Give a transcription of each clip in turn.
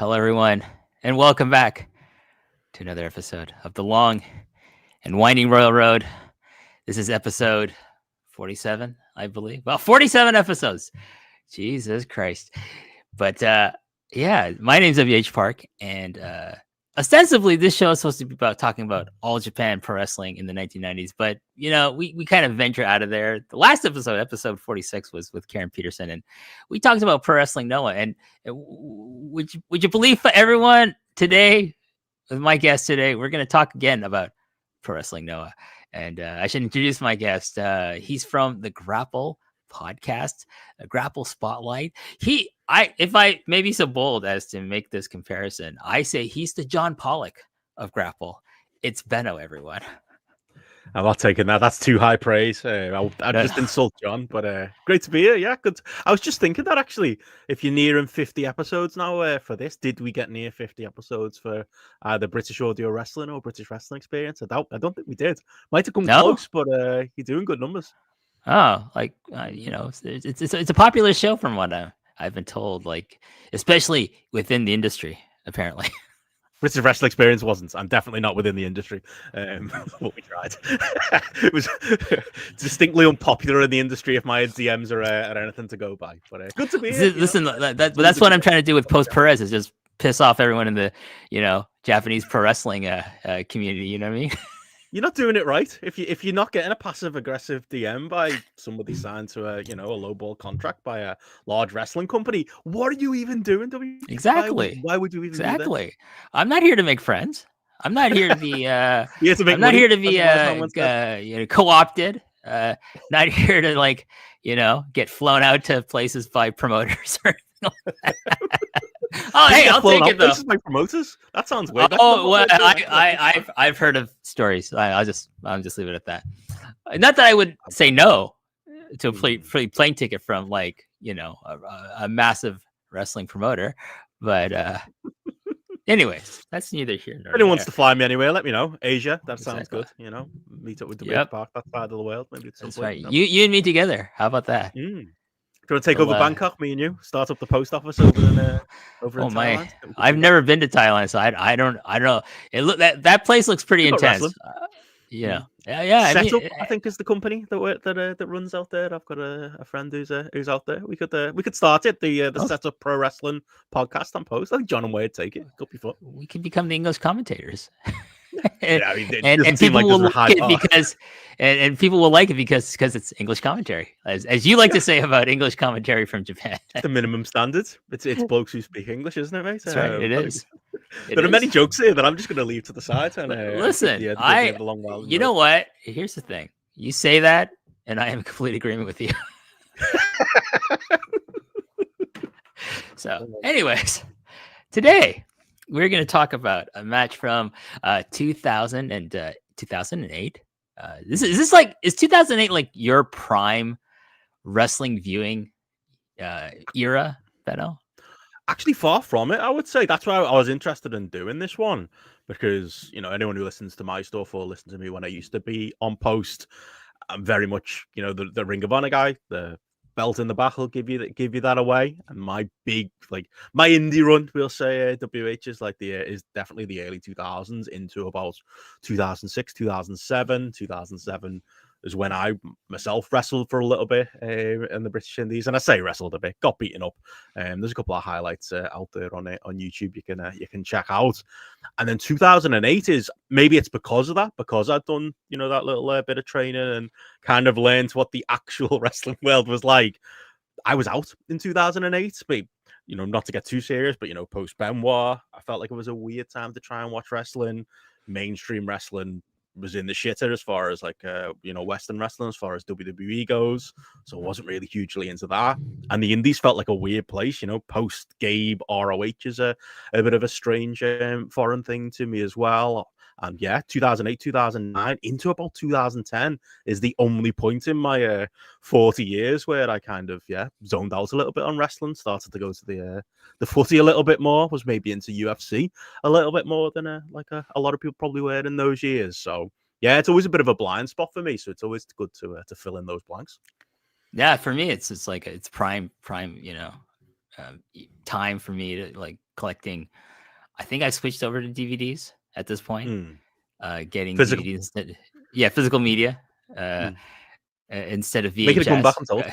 Hello, everyone, and welcome back to another episode of the long and winding Royal Road. This is episode 47, I believe. Well, 47 episodes. Jesus Christ. But yeah, my name's WH Park, and ostensibly this show is supposed to be about talking about all Japan pro wrestling in the 1990s. But, you know, we kind of venture out of there. The last episode 46, was with Karen Peterson, and we talked about pro wrestling NOAH. And would you believe, for everyone, today, with my guest today, we're going to talk again about pro wrestling NOAH. And I should introduce my guest. He's from the Grapple podcast, Grapple Spotlight. If I may be so bold as to make this comparison, I say he's the John Pollock of Grapple. It's Benno, everyone. I'm not taking that. That's too high praise. I'd just insult John, but great to be here. Yeah, good. I was just thinking that actually, if you're nearing 50 episodes now for this, did we get near 50 episodes for either British Audio Wrestling or British Wrestling Experience? I don't think we did. Might have come close, but you're doing good numbers. Oh, like you know, it's a popular show from what I've been told. Like, especially within the industry, apparently. British Wrestling Experience wasn't. I'm definitely not within the industry. But we tried. It was distinctly unpopular in the industry if my DMs are anything to go by. But good to be here. Listen, that's what I'm trying to do with Post Perez, is just piss off everyone in the Japanese pro wrestling community. You know what I mean? You're not doing it right. If you're not getting a passive aggressive DM by somebody signed to a low ball contract by a large wrestling company, what are you even doing? Exactly. Why would you even do that? I'm not here to make friends. I'm not here to be. I'm not here to be co-opted. Not here to get flown out to places by promoters or anything like that. Oh, hey, I'll take it though. My promoters? That sounds weird. Well, I've heard of stories. I'll just leave it at that. Not that I would say no to a free plane ticket from a massive wrestling promoter, but anyways, that's neither here nor there. If anyone wants to fly me anywhere, let me know. Asia, that sounds good. Meet up with the big park, that side of the world. Maybe at some point. Right. You and me together. How about that? Do you want to take over Bangkok, me and you? Start up the post office over in Thailand? I've never been to Thailand, so I don't know. That place looks pretty intense. Yeah. Setup, I think, is the company that runs out there. I've got a friend who's out there. We could start it. The Setup Pro Wrestling podcast on post. I think John and Wade take it. Good before. We can become the English commentators. and people will like it because it's English commentary, as you like to say about English commentary from Japan. The minimum standard. It's blokes who speak English, isn't it, mate? That's right. It is. There are many jokes here that I'm just going to leave to the side. And listen, you know what? Here's the thing. You say that, and I am in complete agreement with you. So, anyways, today we're going to talk about a match from 2000 and 2008. Is 2008 like your prime wrestling viewing era, Benno? Actually, far from it, I would say. That's why I was interested in doing this one, because anyone who listens to my stuff or listened to me when I used to be on post, I'm very much the Ring of Honor guy. The belt in the back will give you that away. And my big my indie run, we'll say, WH is definitely the early 2000s into about 2006, 2007. 2007 is when I myself wrestled for a little bit in the British Indies, and I say wrestled a bit, got beaten up. There's a couple of highlights out there on YouTube you can check out. And then 2008 is, maybe it's because of that, because I'd done that little bit of training and kind of learned what the actual wrestling world was like. I was out in 2008, but not to get too serious, but post Benoit, I felt like it was a weird time to try and watch wrestling. Mainstream wrestling was in the shitter as far as Western wrestling, as far as WWE goes. So I wasn't really hugely into that. And the indies felt like a weird place, post Gabe ROH is a bit of a strange foreign thing to me as well. And yeah, 2008, 2009 into about 2010 is the only point in my 40 years where I kind of zoned out a little bit on wrestling, started to go to the footy a little bit more, was maybe into UFC a little bit more than a lot of people probably were in those years. So yeah, it's always a bit of a blind spot for me. So it's always good to fill in those blanks. Yeah, for me, it's prime, time for me to like collecting. I think I switched over to DVDs at this point. Getting Physical. DVDs instead, physical media instead of VHS. Making a comeback, I'm told.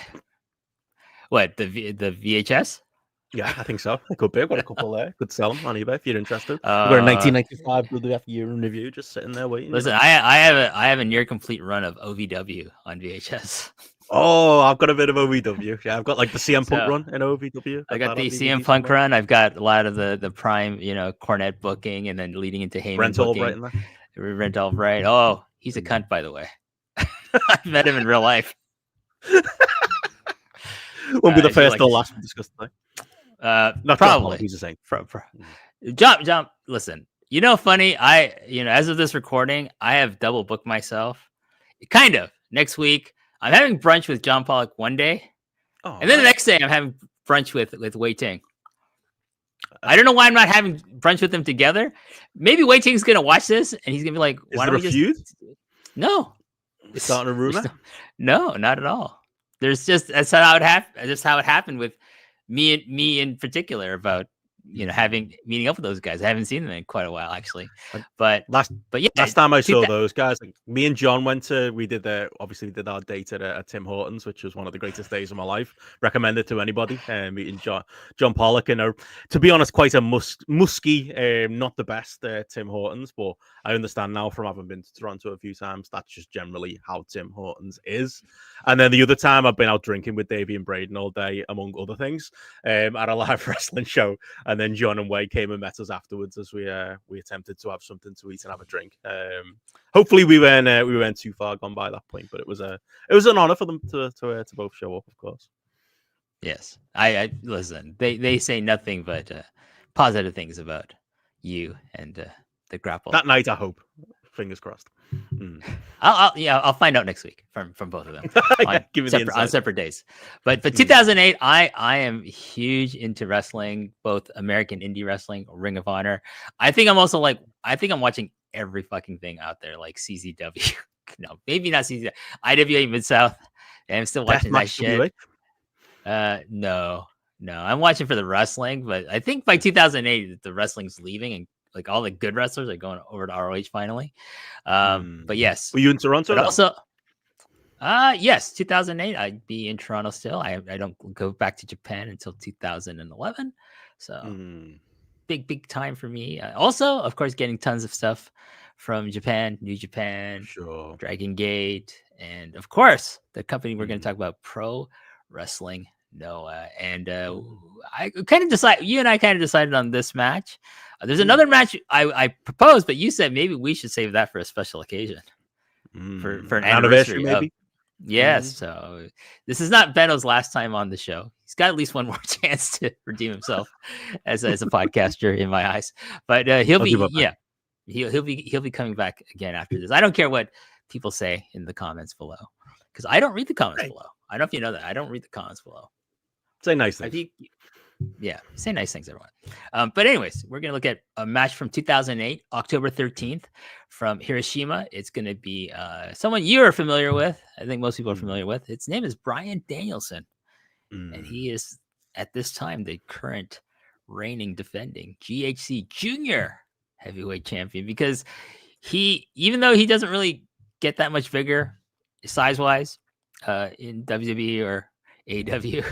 What, the VHS? Yeah, I think so. It could be. I've got a couple there. Could sell them on eBay if you're interested. We've got a 1995 WWF year in review just sitting there waiting. Listen, I have a near complete run of OVW on VHS. Oh, I've got a bit of OVW. Yeah, I've got like the CM Punk run in OVW. I got the CM Punk run. I've got a lot of the prime, Cornette booking, and then leading into Heyman booking. Albright in there. Brent Albright. Oh, he's a cunt, by the way. I met him in real life. Won't be the first or last we discuss today. Not probably. He's the same. Jump. Listen, funny. As of this recording, I have double booked myself. Kind of next week. I'm having brunch with John Pollock one day, and then the next day I'm having brunch with Wei Ting. I don't know why I'm not having brunch with them together. Maybe Wei Ting's gonna watch this and he's gonna be like, "Why don't we just?" No, it's starting a rumor. No, not at all. There's just that's how it happened. That's how it happened with me in particular about meeting up with those guys. I haven't seen them in quite a while, actually. But last time I saw those guys, me and John we did our date at Tim Hortons, which was one of the greatest days of my life. Recommend it to anybody. Meeting John Pollock, and to be honest, quite a musky, not the best Tim Hortons, but I understand now from having been to Toronto a few times, that's just generally how Tim Hortons is. And then the other time I've been out drinking with Davey and Braden all day, among other things, at a live wrestling show. And then John and Wade came and met us afterwards as we attempted to have something to eat and have a drink. Hopefully we weren't too far gone by that point, but it was an honor for them to both show up, of course. Yes, I listen. They say nothing but positive things about you and the grapple. That night, I hope. Fingers crossed. I'll find out next week from both of them on separate days. But 2008, I am huge into wrestling, both American indie wrestling, Ring of Honor. I think I'm watching every fucking thing out there, like CZW. No, maybe not CZW. IWA Mid-South. I'm still watching that shit. No, I'm watching for the wrestling, but I think by 2008 the wrestling's leaving and like all the good wrestlers are going over to ROH finally. But yes. Were you in Toronto? But also, yes, 2008. I'd be in Toronto still. I don't go back to Japan until 2011. So big time for me. Also, of course, getting tons of stuff from Japan, New Japan, sure, Dragon Gate, and of course, the company we're going to talk about, Pro Wrestling NOAH. And I kind of decided on this match. There's another match I proposed, but you said maybe we should save that for a special occasion, for an anniversary, maybe. Yes. So this is not Benno's last time on the show. He's got at least one more chance to redeem himself as a podcaster in my eyes. But he'll be coming back again after this. I don't care what people say in the comments below, because I don't read the comments below. I don't know if you know that. I don't read the comments below. Say nice things. Say nice things, everyone. But anyways, we're going to look at a match from 2008, October 13th, from Hiroshima. It's going to be someone you're familiar with. I think most people are familiar with. His name is Bryan Danielson. And he is, at this time, the current reigning defending GHC Junior Heavyweight Champion, because even though he doesn't really get that much bigger size-wise in WWE or AEW,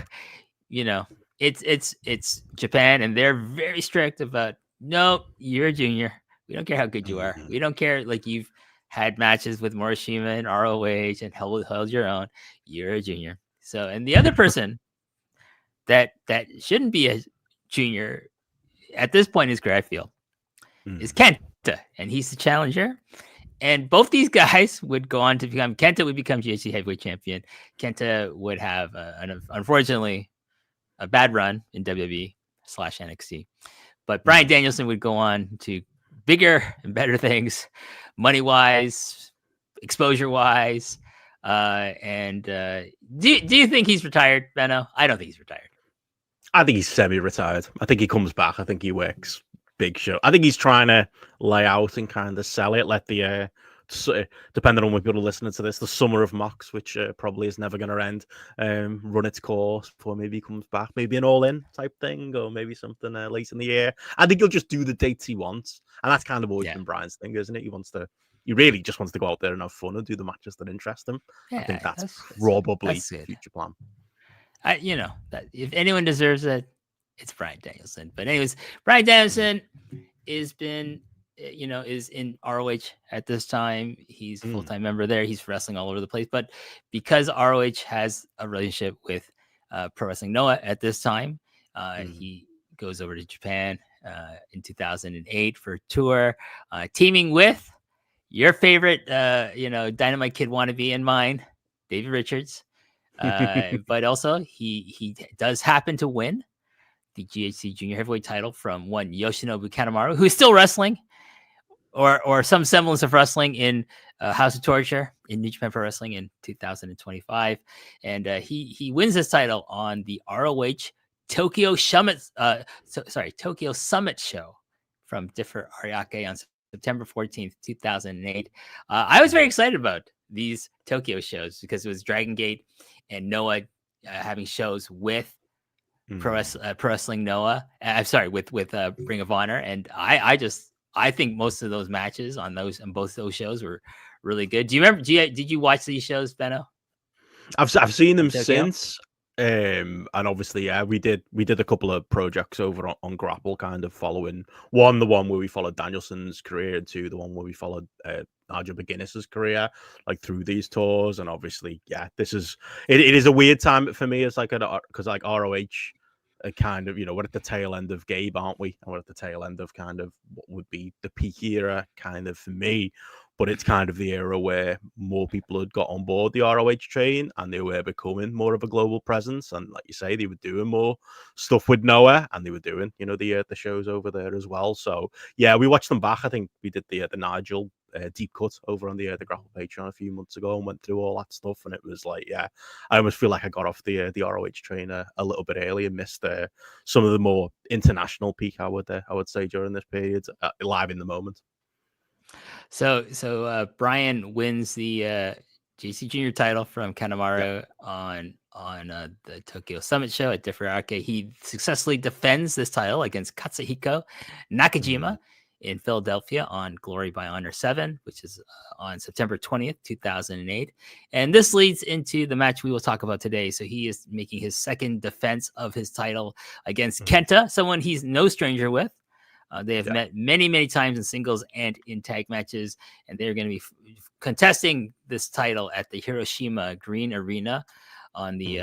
it's Japan, and they're very strict about, no, you're a junior. We don't care how good you are. We don't care, like, you've had matches with Morishima and ROH and held your own. You're a junior. So, and the other person that shouldn't be a junior at this point in his career, I feel, is Kenta, and he's the challenger. And both these guys would go on to become, Kenta would become GHC Heavyweight Champion. Kenta would have, unfortunately, a bad run in WWE/NXT. But Bryan Danielson would go on to bigger and better things, money-wise, exposure-wise. And do you think he's retired, Benno? I don't think he's retired. I think he's semi-retired. I think he comes back. I think he works big show. I think he's trying to lay out and kind of sell it, let the depending on when people are listening to this, the summer of mocks, which probably is never going to end, run its course before maybe he comes back, maybe an all-in type thing, or maybe something late in the year. I think he'll just do the dates he wants, and that's kind of always been Bryan's thing, isn't it? He really just wants to go out there and have fun and do the matches that interest him. I think that's probably future plan. That if anyone deserves it, it's Bryan Danielson. But anyways, Bryan Danielson is in ROH at this time. He's a full-time member there. He's wrestling all over the place. But because ROH has a relationship with Pro Wrestling NOAH at this time, he goes over to Japan in 2008 for a tour, teaming with your favorite, Dynamite Kid wannabe and mine, David Richards. But also he does happen to win the GHC Junior Heavyweight title from one Yoshinobu Kanemaru, who's still wrestling or some semblance of wrestling in House of Torture in New Japan Pro Wrestling in 2025. And he wins this title on the ROH Tokyo Summit show from Differ Ariake on September 14th, 2008. I was very excited about these Tokyo shows because it was Dragon Gate and NOAH having shows with Pro Wrestling NOAH. With Ring of Honor, and I think most of those matches on both those shows were really good. Do you remember? Did you watch these shows, Benno? I've seen them since. And obviously, we did a couple of projects over on Grapple, kind of following the one where we followed Danielson's career, and two, the one where we followed Nigel McGuinness's career, like through these tours. And obviously, it is a weird time for me. It's like because like ROH, kind of, we're at the tail end of Gabe, aren't we? And we're at the tail end of kind of what would be the peak era, kind of for me. But it's kind of the era where more people had got on board the ROH train and they were becoming more of a global presence. And like you say, they were doing more stuff with NOAH, and they were doing, the shows over there as well. So yeah, we watched them back. I think we did the Nigel deep cut over on the Grapple Patreon a few months ago and went through all that stuff. And it was like, I almost feel like I got off the ROH train a little bit early and missed some of the more international peak, I would say, during this period, live in the moment. So Bryan wins the JC Junior title from Kanemaru on the Tokyo Summit show at Differ Arcade. He successfully defends this title against Katsuhiko Nakajima in Philadelphia on Glory by Honor 7, which is on September 20th, 2008. And this leads into the match we will talk about today. So he is making his second defense of his title against Kenta, someone he's no stranger with. They have met many, many times in singles and in tag matches, and they're going to be contesting this title at the Hiroshima Green Arena on the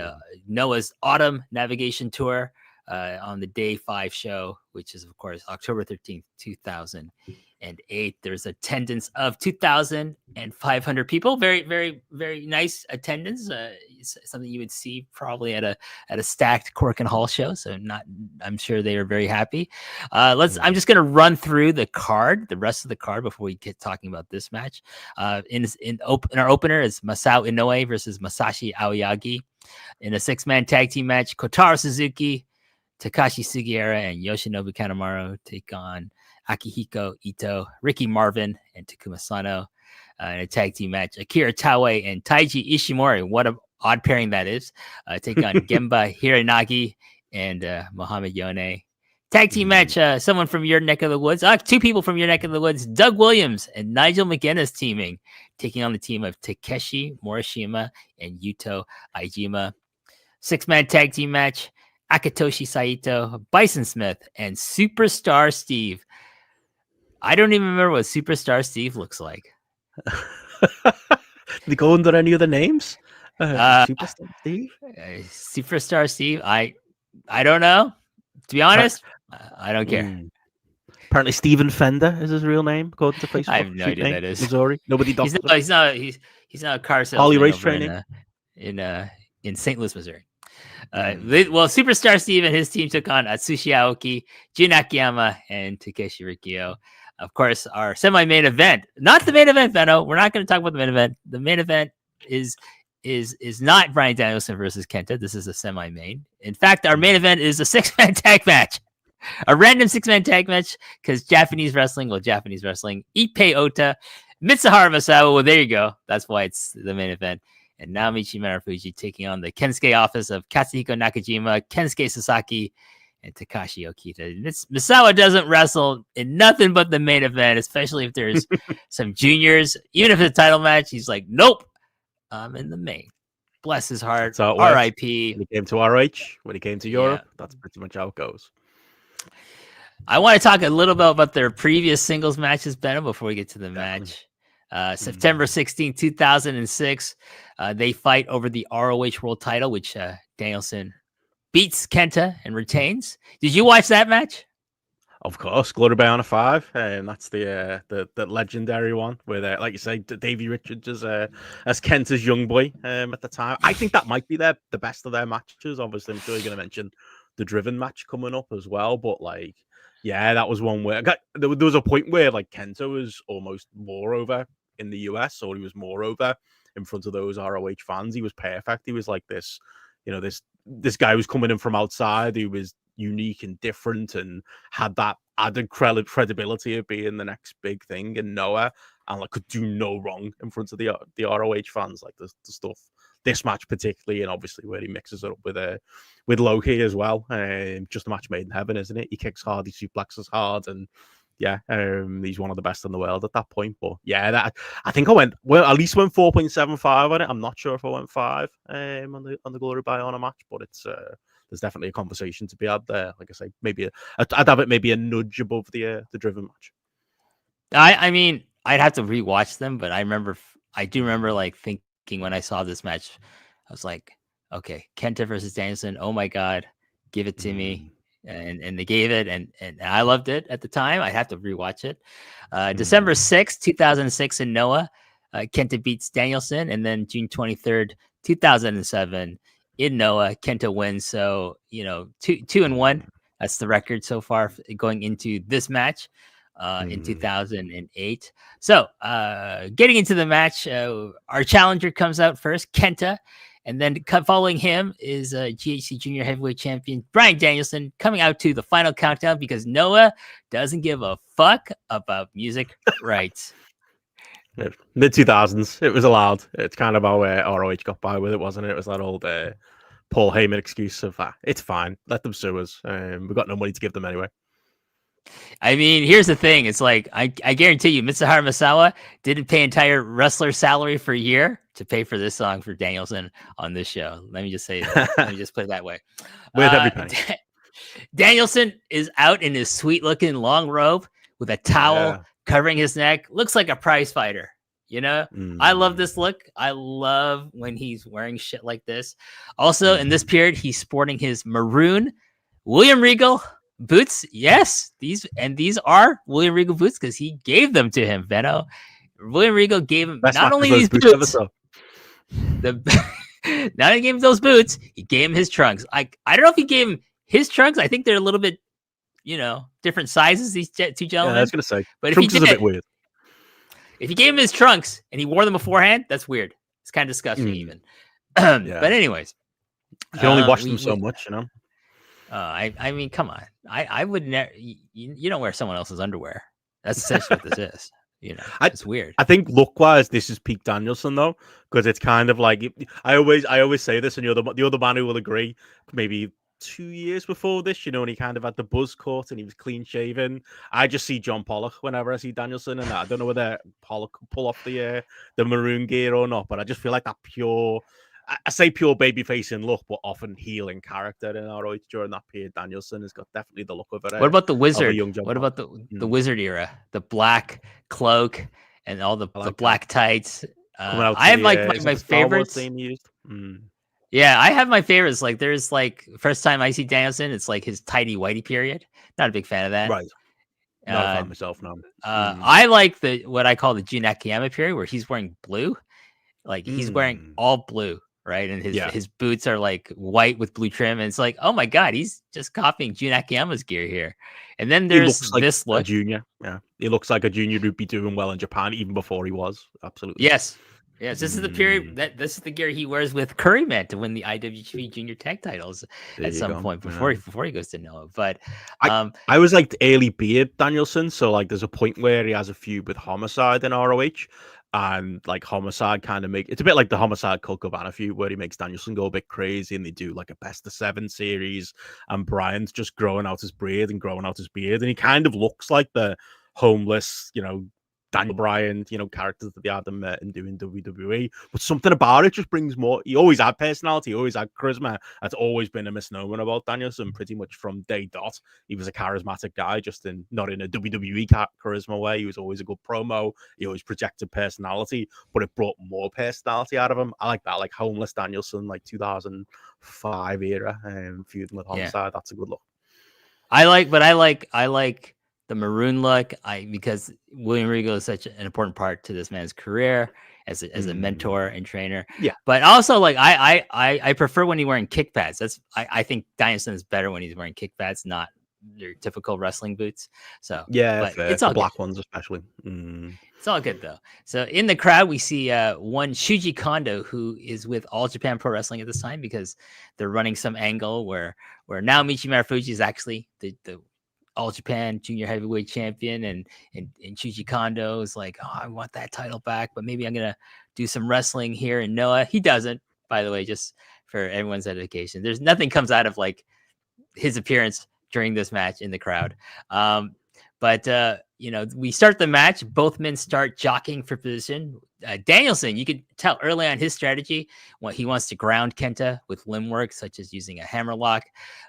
NOAH's Autumn Navigation Tour on the Day 5 show, which is, of course, October 13th, 2008. There's attendance of 2,500 people. Very, very, very nice attendance. Something you would see probably at a stacked Cork and Hall show. So I'm sure they are very happy. I'm just going to run through the rest of the card before we get talking about this match. In our opener is Masao Inoue versus Masashi Aoyagi. In a 6-man tag team match, Kotaro Suzuki, Takashi Sugiura, and Yoshinobu Kanemaru take on Akihiko Ito, Ricky Marvin, and Takuma Sano. In a tag team match, Akira Taue and Taiji Ishimori, what an odd pairing that is, take on Gemba Hiranagi and Mohamed Yone. Tag team match, someone from your neck of the woods, two people from your neck of the woods, Doug Williams and Nigel McGuinness teaming, taking on the team of Takeshi Morishima and Yuto Aijima. 6-man tag team match, Akitoshi Saito, Bison Smith, and Superstar Steve. I don't even remember what Superstar Steve looks like. Did they go under any other names? Superstar Steve? Superstar Steve? I don't know. To be honest, I don't care. Apparently Stephen Fender is his real name, according to Facebook. I have no idea who that is. Missouri. Nobody does. He's not a car salesman. Holly race training in St. Louis, Missouri. Superstar Steve and his team took on Atsushi Aoki, Jun Akiyama, and Takeshi Rikio. Of course, our semi-main event, not the main event, Benno. We're not going to talk about the main event. The main event is not Bryan Danielson versus Kenta. This is a semi-main. In fact, our main event is a 6-man tag match, a random 6-man tag match because Japanese wrestling. Ippei Ota Mitsuharu Misawa. Well, there you go. That's why it's the main event. And Naomichi Marufuji taking on the Kensuke office of Katsuhiko Nakajima, Kensuke Sasaki, and Takashi Okita. Misawa doesn't wrestle in nothing but the main event, especially if there's some juniors. Even if it's a title match, he's like, nope, I'm in the main. Bless his heart. R.I.P. When he came to ROH, when he came to Europe, that's pretty much how it goes. I want to talk a little bit about their previous singles matches, Benno, before we get to the match. September 16, 2006, they fight over the ROH World title, which Danielson beats Kenta and retains. Did you watch that match? Of course, Glory by Honor 5, and that's the legendary one where, like you say, Davey Richards as Kenta's young boy at the time. I think that might be the best of their matches. Obviously, I'm sure you're going to mention the Driven match coming up as well, but like, yeah, that was one where there was a point where like Kenta was almost more over in the US, or he was more over in front of those ROH fans. He was perfect. He was like this, this guy was coming in from outside. He was unique and different and had that added credibility of being the next big thing in NOAH, and like could do no wrong in front of the ROH fans. Like the stuff, this match particularly, and obviously where he mixes it up with Loki as well. Just a match made in heaven, isn't it? He kicks hard, he suplexes hard, and yeah, he's one of the best in the world at that point. But yeah, I think I at least went 4.75 on it. I'm not sure if I went 5 on the Glory by Honor match, but it's there's definitely a conversation to be had there. Like I say, maybe I'd have it maybe a nudge above the Driven match. I mean, I'd have to rewatch them, but I do remember like thinking when I saw this match, I was like, okay, Kenta versus Danielson. Oh my God, give it to me. And they gave it, and I loved it at the time. I have to rewatch it. December 6th, 2006 in NOAH, Kenta beats Danielson, and then June 23rd, 2007 in NOAH, Kenta wins. So 2-1. That's the record so far going into this match in 2008. So getting into the match, our challenger comes out first, Kenta. And then following him is GHC Junior Heavyweight Champion Bryan Danielson coming out to the final countdown because NOAH doesn't give a fuck about music rights. Mid 2000s, it was allowed. It's kind of how ROH got by with it, wasn't it? It was that old Paul Heyman excuse of it's fine, let them sue us. We've got no money to give them anyway. I mean, here's the thing. It's like, I guarantee you, Mitsuharu Misawa didn't pay entire wrestler salary for a year to pay for this song for Danielson on this show. Let me just say that. Let me just put it that way. With every penny. Danielson is out in his sweet-looking long robe with a towel covering his neck. Looks like a prize fighter. I love this look. I love when he's wearing shit like this. Also, in this period, he's sporting his maroon William Regal boots. Yes, these are William Regal boots because he gave them to him, Benno. William Regal gave him not only these boots, not only gave him those boots, he gave him his trunks. I don't know if he gave him his trunks. I think they're a little bit, different sizes, these two gentlemen. Yeah, I was going to say, but trunks is a bit weird. If he gave him his trunks and he wore them beforehand, that's weird. It's kind of disgusting even. But anyways. You can only wash them so much, I mean, come on. I would never. You don't wear someone else's underwear. That's essentially what this is. It's weird. I think look-wise, this is peak Danielson though, because it's kind of like I always say this, and the other man who will agree. Maybe 2 years before this, and he kind of had the buzz cut and he was clean shaven. I just see John Pollock whenever I see Danielson, and I don't know whether Pollock could pull off the maroon gear or not, but I just feel like that pure. I say pure baby-facing look, but often healing character in ROH during that period. Danielson has got definitely the look of it. What about the Wizard? What about the Wizard era? The black cloak and all the black tights. I have my favorites. Yeah, I have my favorites. Like there's first time I see Danielson, it's like his tidy whitey period. Not a big fan of that. Right. Not a fan myself, no. I like what I call the Jun Akiyama period where he's wearing blue. Like he's wearing all blue. Right, and his boots are like white with blue trim, and it's like, oh my god, he's just copying Jun Akiyama's gear here. And then there's this look, a junior. Yeah, he looks like a junior who'd be doing well in Japan even before he was. Absolutely. Yes, Yes, this is the period that this is the gear he wears with Curryman to win the IWGP Junior Tag Titles There at you some go. point Yeah. before he goes to Noah. But I was like early beard Danielson, so like there's a point where he has a feud with Homicide in ROH, and like Homicide kind of it's a bit like the Homicide Colt Cabana feud where he makes Danielson go a bit crazy, and they do like a best of 7 series, and Bryan's just growing out his beard, and he kind of looks like the homeless, Daniel Bryan, characters that they had him in doing WWE. But something about it just brings more. He always had personality, he always had charisma. That's always been a misnomer about Danielson, pretty much from day dot. He was a charismatic guy, just not in a WWE charisma way. He was always a good promo. He always projected personality, but it brought more personality out of him. I like that, like homeless Danielson, like 2005 era, feuding with Homicide. That's a good look. I like the maroon look. Because William Regal is such an important part to this man's career as a mentor and trainer. Yeah, but also like I prefer when he's wearing kick pads. I think Danielson is better when he's wearing kick pads, not your typical wrestling boots. So yeah, but fair. it's all the black good. ones especially. It's all good though. So in the crowd, we see one Shuji Kondo, who is with All Japan Pro Wrestling at this time, because they're running some angle where now Michi Marufuji is actually the All Japan Junior Heavyweight Champion, and Shuji Kondo is like, oh, I want that title back, but maybe I'm gonna do some wrestling here in Noah. He doesn't, by the way, just for everyone's education. There's nothing comes out of like his appearance during this match in the crowd. But we start the match. Both men start jockeying for position. Danielson, you could tell early on his strategy when he wants to ground Kenta with limb work, such as using a hammerlock.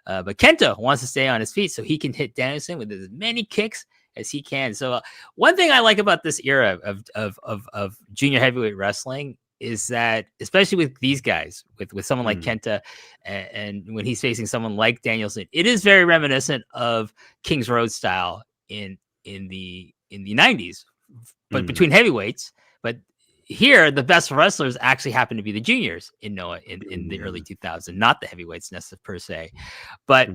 But Kenta wants to stay on his feet so he can hit Danielson with as many kicks as he can. So one thing I like about this era of junior heavyweight wrestling is that, especially with these guys, with someone like Kenta, and when he's facing someone like Danielson, it is very reminiscent of King's Road style in the 90s, but between heavyweights. But here, the best wrestlers actually happen to be the juniors in Noah in the early 2000s, not the heavyweights per se. But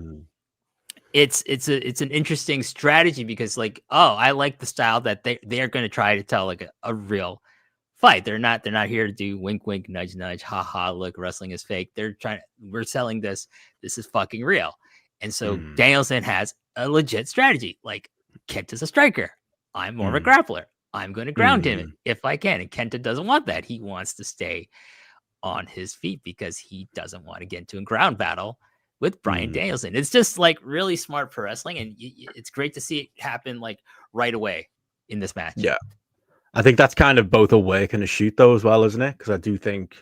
it's an interesting strategy because, like, I like the style that they're going to try to tell like a real fight. They're not here to do wink wink, nudge nudge, ha ha, look, wrestling is fake. We're selling this is fucking real. And so Danielson has a legit strategy. Like, Kenta's a striker, I'm more of a grappler, I'm going to ground him if I can. And Kenta doesn't want that. He wants to stay on his feet because he doesn't want to get into a ground battle with Bryan Danielson. It's just like really smart pro wrestling, and it's great to see it happen like right away in this match. Yeah, I think that's kind of both a work and a shoot, though, as well, isn't it? Because I do think,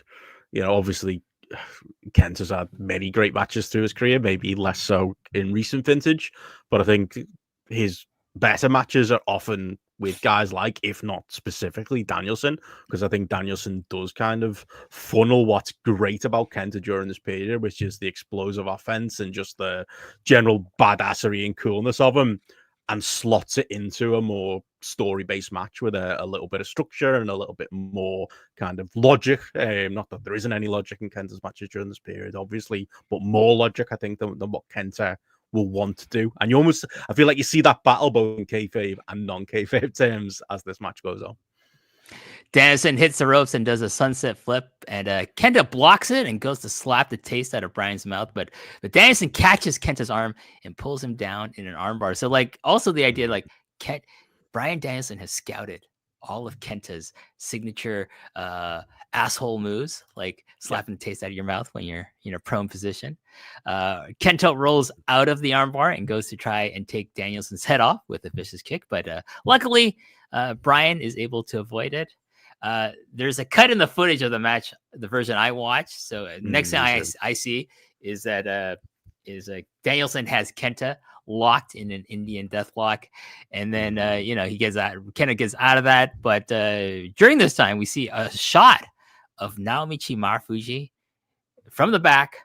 obviously, Kenta's had many great matches through his career, maybe less so in recent vintage, but I think his better matches are often with guys like, if not specifically, Danielson, because I think Danielson does kind of funnel what's great about Kenta during this period, which is the explosive offense and just the general badassery and coolness of him, and slots it into a more story-based match with a little bit of structure and a little bit more kind of logic. Not that there isn't any logic in Kenta's matches during this period, obviously, but more logic, I think, than what Kenta will want to do. And I feel like you see that battle both in kayfabe and non-kayfabe terms as this match goes on. Danielson hits the ropes and does a sunset flip, and Kenta blocks it and goes to slap the taste out of Bryan's mouth. But Danielson catches Kenta's arm and pulls him down in an armbar. So, like, also the idea, like, Bryan Danielson has scouted all of Kenta's signature asshole moves, like slapping the taste out of your mouth when you're in a prone position. Kenta rolls out of the armbar and goes to try and take Danielson's head off with a vicious kick, but luckily Bryan is able to avoid it. There's a cut in the footage of the match, the version I watched. So next thing I see is that Danielson has Kenta locked in an Indian deathlock, and then he gets out. Kenta gets out of that, but during this time we see a shot of Naomichi Marufuji from the back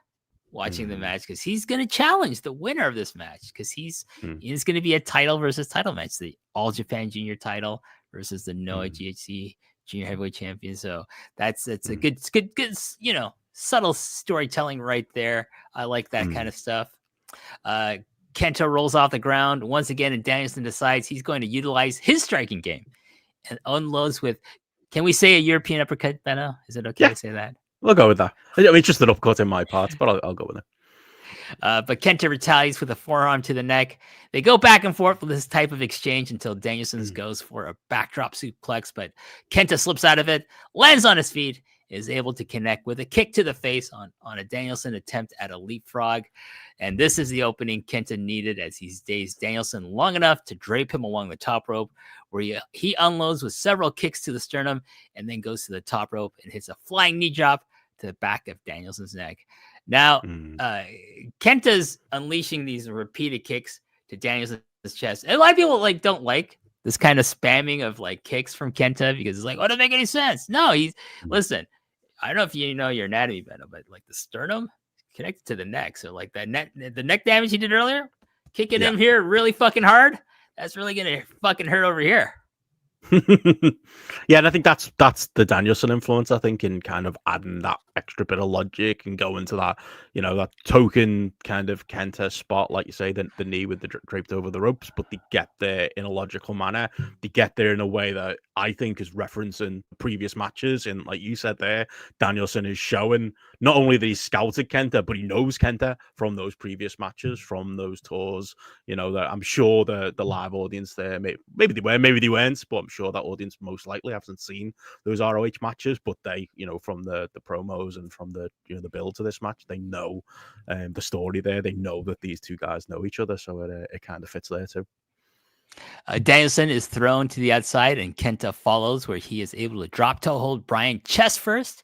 watching the match, because he's going to challenge the winner of this match, because it's going to be a title versus title match, the All Japan Junior title versus the NOAH GHC Junior Heavyweight Champion. So that's a good subtle storytelling right there. I like that kind of stuff. Kenta rolls off the ground once again, and Danielson decides he's going to utilize his striking game and unloads with Can we say a European uppercut, Benno? Is it okay to say that? We'll go with that. I mean, it's just an uppercut in my part, but I'll go with it. But Kenta retaliates with a forearm to the neck. They go back and forth with this type of exchange until Danielson goes for a backdrop suplex, but Kenta slips out of it, lands on his feet, is able to connect with a kick to the face on a Danielson attempt at a leapfrog. And this is the opening Kenta needed, as he's dazed Danielson long enough to drape him along the top rope, where he unloads with several kicks to the sternum and then goes to the top rope and hits a flying knee drop to the back of Danielson's neck. Now, Kenta's unleashing these repeated kicks to Danielson's chest. And a lot of people don't like this kind of spamming of kicks from Kenta because it's like, oh, doesn't make any sense. No, listen, I don't know if you know your anatomy, Benno, but the sternum connected to the neck. So the neck damage he did earlier, kicking him here really fucking hard, that's really going to fucking hurt over here. Yeah, and I think that's the Danielson influence, I think, in kind of adding that extra bit of logic and going to that, that token kind of Kenta spot, like you say, the knee with the draped over the ropes, but they get there in a logical manner. They get there in a way that I think is referencing previous matches. And like you said there, Danielson is showing not only that he's scouted Kenta, but he knows Kenta from those previous matches, from those tours. That I'm sure the live audience there, maybe they were, maybe they weren't, but I'm sure that audience most likely hasn't seen those ROH matches, but they, from the promos and from the the build to this match, they know the story there. They know that these two guys know each other, so it kind of fits there too. Danielson is thrown to the outside, and Kenta follows, where he is able to drop toe hold Bryan chest first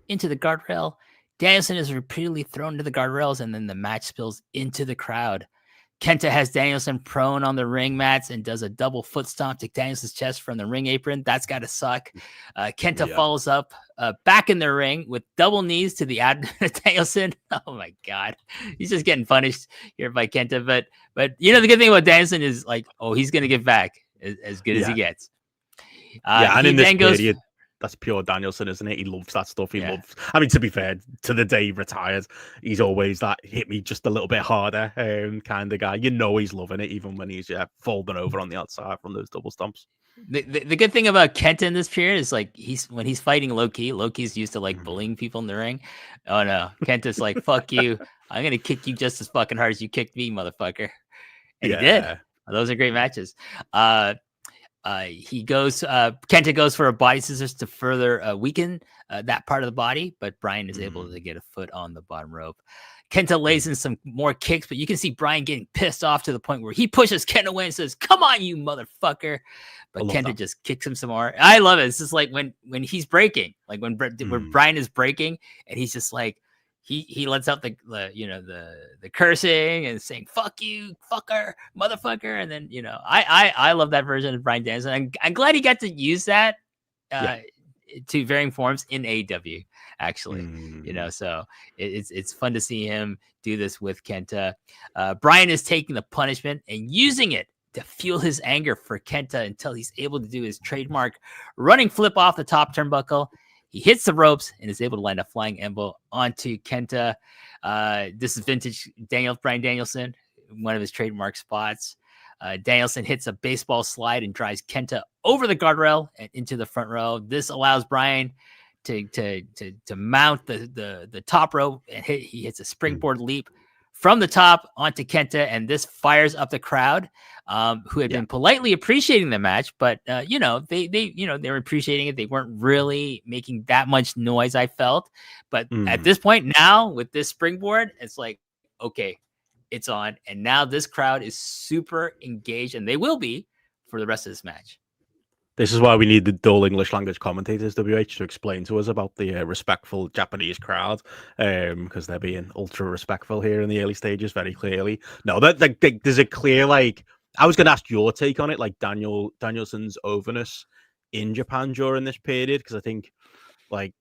into the guardrail. Danielson is repeatedly thrown to the guardrails, and then the match spills into the crowd. Kenta has Danielson prone on the ring mats and does a double foot stomp to Danielson's chest from the ring apron. That's got to suck. Kenta follows up back in the ring with double knees to the abdomen of Danielson. Oh my God. He's just getting punished here by Kenta. But the good thing about Danielson is he's going to get back as good as he gets. And in this period, that's pure Danielson, isn't it? He loves that stuff. He loves. I mean, to be fair, to the day he retires, he's always that hit me just a little bit harder kind of guy. He's loving it, even when he's folding over on the outside from those double stomps. The good thing about Kenta in this period is when he's fighting Loki's used to bullying people in the ring. Oh no, Kenta's like, fuck you. I'm gonna kick you just as fucking hard as you kicked me, motherfucker. And he did. Those are great matches. Kenta goes for a body scissors to further weaken that part of the body, but Bryan is able to get a foot on the bottom rope. Kenta lays in some more kicks, but you can see Bryan getting pissed off to the point where he pushes Kenta away and says, "Come on, you motherfucker!" But Kenta just kicks him some more. I love it. It's just like when he's breaking, when Bryan is breaking, and he's just like he lets out the cursing and saying "fuck you, fucker, motherfucker," and then I love that version of Bryan Danielson. I'm glad he got to use that to varying forms in AEW. Actually, so it's fun to see him do this with Kenta. Bryan is taking the punishment and using it to fuel his anger for Kenta until he's able to do his trademark running flip off the top turnbuckle. He hits the ropes and is able to land a flying elbow onto Kenta. This is vintage Bryan Danielson, one of his trademark spots. Danielson hits a baseball slide and drives Kenta over the guardrail and into the front row. This allows Bryan to mount the top rope, and he hits a springboard leap from the top onto Kenta, and this fires up the crowd, who had been politely appreciating the match, but they were appreciating it. They weren't really making that much noise, I felt. But at this point now, with this springboard, it's like, okay, it's on, and now this crowd is super engaged, and they will be for the rest of this match. This is why we need the dual English language commentators, WH, to explain to us about the respectful Japanese crowd, because they're being ultra respectful here in the early stages, very clearly. No, there's a clear, I was going to ask your take on it, Danielson's overness in Japan during this period, because I think,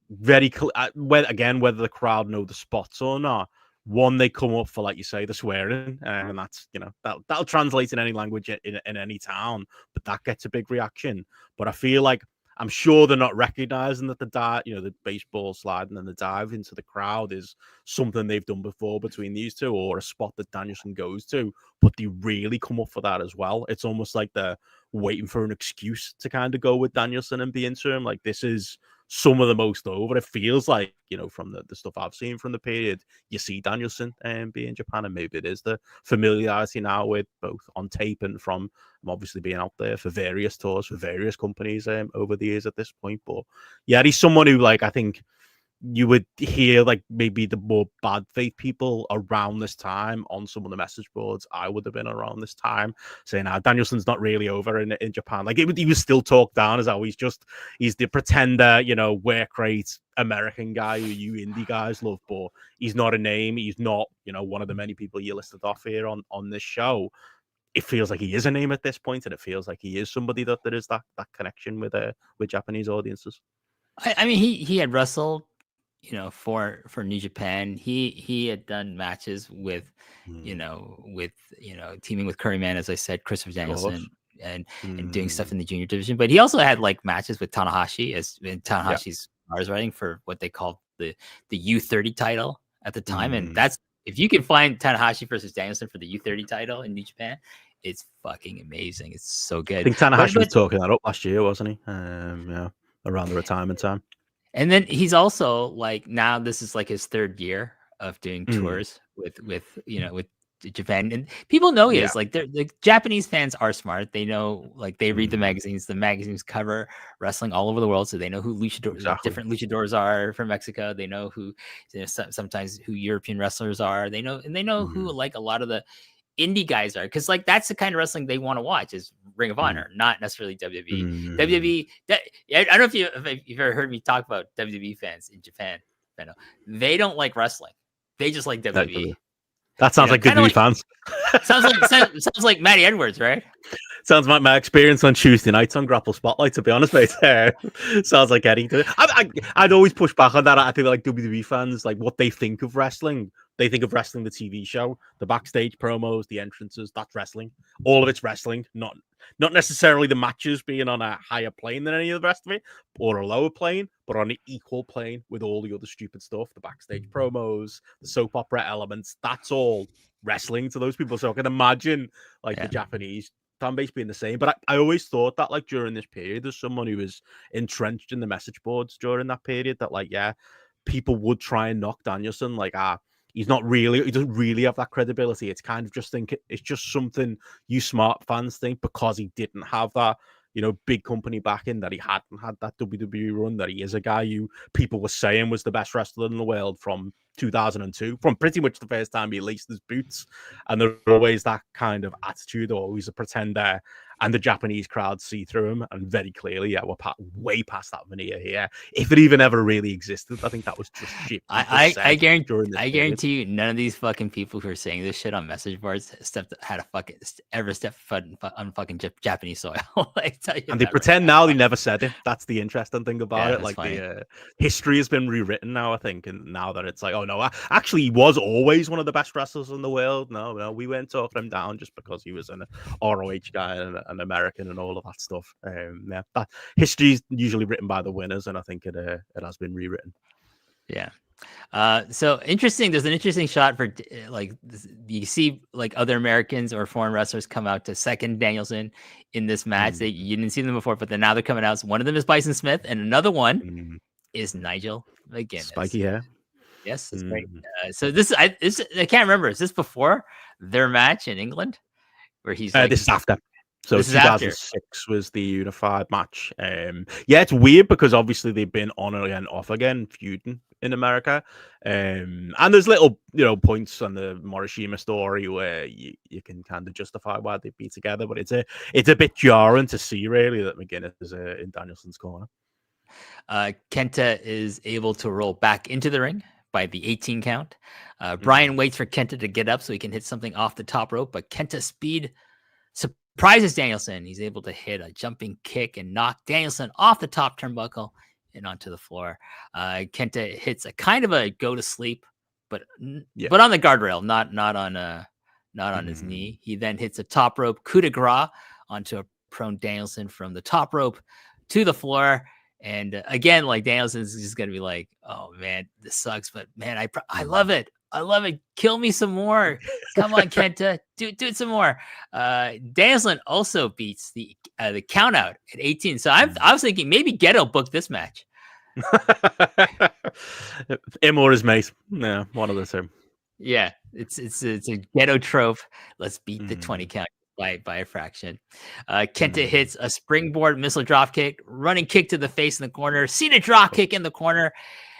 very clear, whether the crowd know the spots or not, one, they come up for, like you say, the swearing, and that's, that'll translate in any language in any town, but that gets a big reaction. But I feel like I'm sure they're not recognizing that the the baseball slide and then the dive into the crowd is something they've done before between these two, or a spot that Danielson goes to, but they really come up for that as well. It's almost like they're waiting for an excuse to kind of go with Danielson and be into him. Like, this is some of the most over. It feels like, from the stuff I've seen from the period, you see Danielson be in Japan, and maybe it is the familiarity now with both on tape and from obviously being out there for various tours for various companies over the years at this point. But yeah, he's someone who, like, I think you would hear like maybe the more bad faith people around this time on some of the message boards. I would have been around this time saying, Danielson's not really over in Japan. Like, he was still talked down as how he's the pretender, work rate American guy who you indie guys love, but he's not a name. He's not, one of the many people you listed off here on this show. It feels like he is a name at this point, and it feels like he is somebody that there is that connection with Japanese audiences. I mean, he had wrestled, for New Japan. He had done matches with, teaming with Curryman, as I said, Christopher Danielson, and doing stuff in the junior division. But he also had like matches with Tanahashi, as in Tanahashi's stars writing for what they called the U30 title at the time. And that's, if you can find Tanahashi versus Danielson for the U30 title in New Japan, it's fucking amazing. It's so good. I think Tanahashi was talking that up last year, wasn't he? Around the retirement time. And then he's also like, now this is like his third year of doing tours with Japan, and people know he is like, they're like, Japanese fans are smart. They know, like, they read the magazines. The magazines cover wrestling all over the world, so they know who different luchadors are from Mexico. They know who, sometimes who European wrestlers are. They know who like a lot of the indie guys are, because like that's the kind of wrestling they want to watch is Ring of Honor, not necessarily WWE. WWE, I don't know if you've ever heard me talk about WWE fans in Japan, Benno. They don't like wrestling. They just like WWE. That sounds like WWE fans. sounds like Matty Edwards, right? Sounds like my experience on Tuesday nights on Grapple Spotlight, to be honest, mate. Sounds like Eddie. I'd always push back on that. I think like WWE fans, like what they think of wrestling. They think of wrestling, the TV show, the backstage promos, the entrances. That's wrestling. All of it's wrestling, not necessarily the matches being on a higher plane than any of the rest of it, or a lower plane, but on an equal plane with all the other stupid stuff, the backstage promos, the soap opera elements. That's all wrestling to those people. So I can imagine like the Japanese fan base being the same. But I always thought that like during this period, there's someone who was entrenched in the message boards during that period that like, people would try and knock Danielson like, he doesn't really have that credibility. It's kind of it's just something you smart fans think because he didn't have that, big company backing, that he hadn't had that WWE run, that he is a guy who people were saying was the best wrestler in the world from 2002, from pretty much the first time he laced his boots. And there's always that kind of attitude, or he's a pretender, and the Japanese crowd see through him. And very clearly, we're way past that veneer here. If it even ever really existed, I think that was just shit. I guarantee you, none of these fucking people who are saying this shit on message boards ever stepped foot on fucking Japanese soil. And they pretend now they never said it. That's the interesting thing about it. Like, funny. the history has been rewritten now, I think, and now that it's like, oh no, actually he was always one of the best wrestlers in the world. No, we weren't talking him down just because he was an ROH guy and an American and all of that stuff. That history is usually written by the winners, and I think it has been rewritten. Yeah. So interesting. There's an interesting shot for like you see like other Americans or foreign wrestlers come out to second Danielson in this match. You didn't see them before, but then now they're coming out. So one of them is Bison Smith, and another one is Nigel McGuinness. Spiky hair. Yes, it's great. So I can't remember. Is this before their match in England, where he's like, this is after? So 2006 was the unified match. It's weird because obviously they've been on again, off again, feuding in America. And there's little, points on the Morishima story where you can kind of justify why they'd be together, but it's a bit jarring to see really that McGuinness is in Danielson's corner. Kenta is able to roll back into the ring by the 18 count. Bryan waits for Kenta to get up so he can hit something off the top rope, but Kenta's speed surprises Danielson. He's able to hit a jumping kick and knock Danielson off the top turnbuckle and onto the floor. Kenta hits a kind of a go to sleep, but on the guardrail, not on his knee. He then hits a top rope coup de grace onto a prone Danielson from the top rope. to the floor. And again, like Danielson's just gonna be like, "Oh man, this sucks, but man, I love it. I love it. Kill me some more. Come on, Kenta, do it some more." Danielson also beats the count out at 18. So I was thinking maybe Ghetto booked this match. Him or his mate. Yeah, one of the two. Yeah, it's a Ghetto trope. Let's beat the 20 count by a fraction. Kenta hits a springboard missile drop kick, running kick to the face in the corner, seated drop kick in the corner,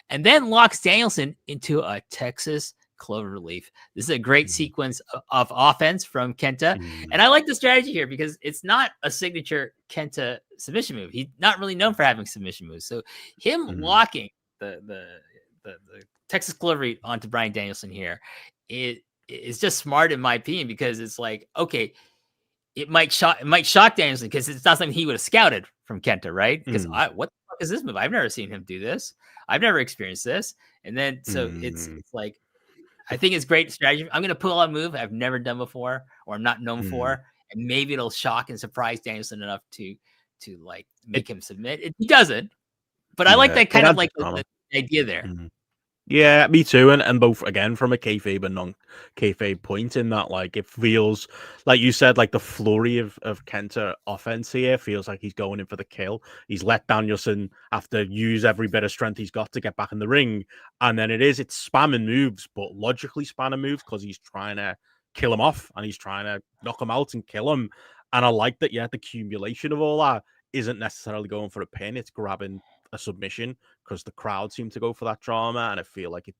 and then locks Danielson into a Texas cloverleaf. This is a great sequence of offense from Kenta. And I like the strategy here because it's not a signature Kenta submission move. He's not really known for having submission moves. So him locking the Texas cloverleaf onto Bryan Danielson here, it's just smart in my opinion, because it's like, okay, it might shock Danielson because it's not something he would have scouted from Kenta, right? Because what the fuck is this move? I've never seen him do this. I've never experienced this. And then so it's like, I think it's great strategy. I'm gonna pull out a move I've never done before or I'm not known for, and maybe it'll shock and surprise Danielson enough to like make him submit. He doesn't, but I like that kind of like the idea there. Yeah, me too. And both, again, from a kayfabe and non-kayfabe point, in that, like, it feels, like you said, like the flurry of Kenta offense here feels like he's going in for the kill. He's let Danielson have to use every bit of strength he's got to get back in the ring. And then it's spamming moves, but logically spamming moves, because he's trying to kill him off and he's trying to knock him out and kill him. And I like that, the accumulation of all that isn't necessarily going for a pin. It's grabbing a submission, because the crowd seem to go for that drama, and I feel like it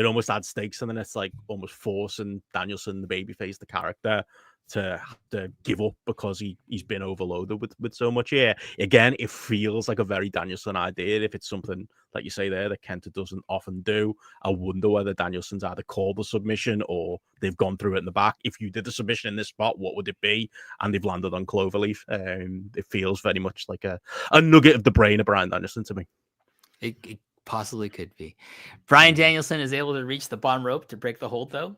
almost adds stakes, and then it's like almost forcing Danielson, the babyface, the character, to have to give up because he's been overloaded with so much here. Again, it feels like a very Danielson idea. If it's something, like you say there, that Kenta doesn't often do, I wonder whether Danielson's either called the submission or they've gone through it in the back. If you did the submission in this spot, what would it be? And they've landed on Cloverleaf. It feels very much like a nugget of the brain of Bryan Danielson to me. It possibly could be. Bryan Danielson is able to reach the bottom rope to break the hold, though.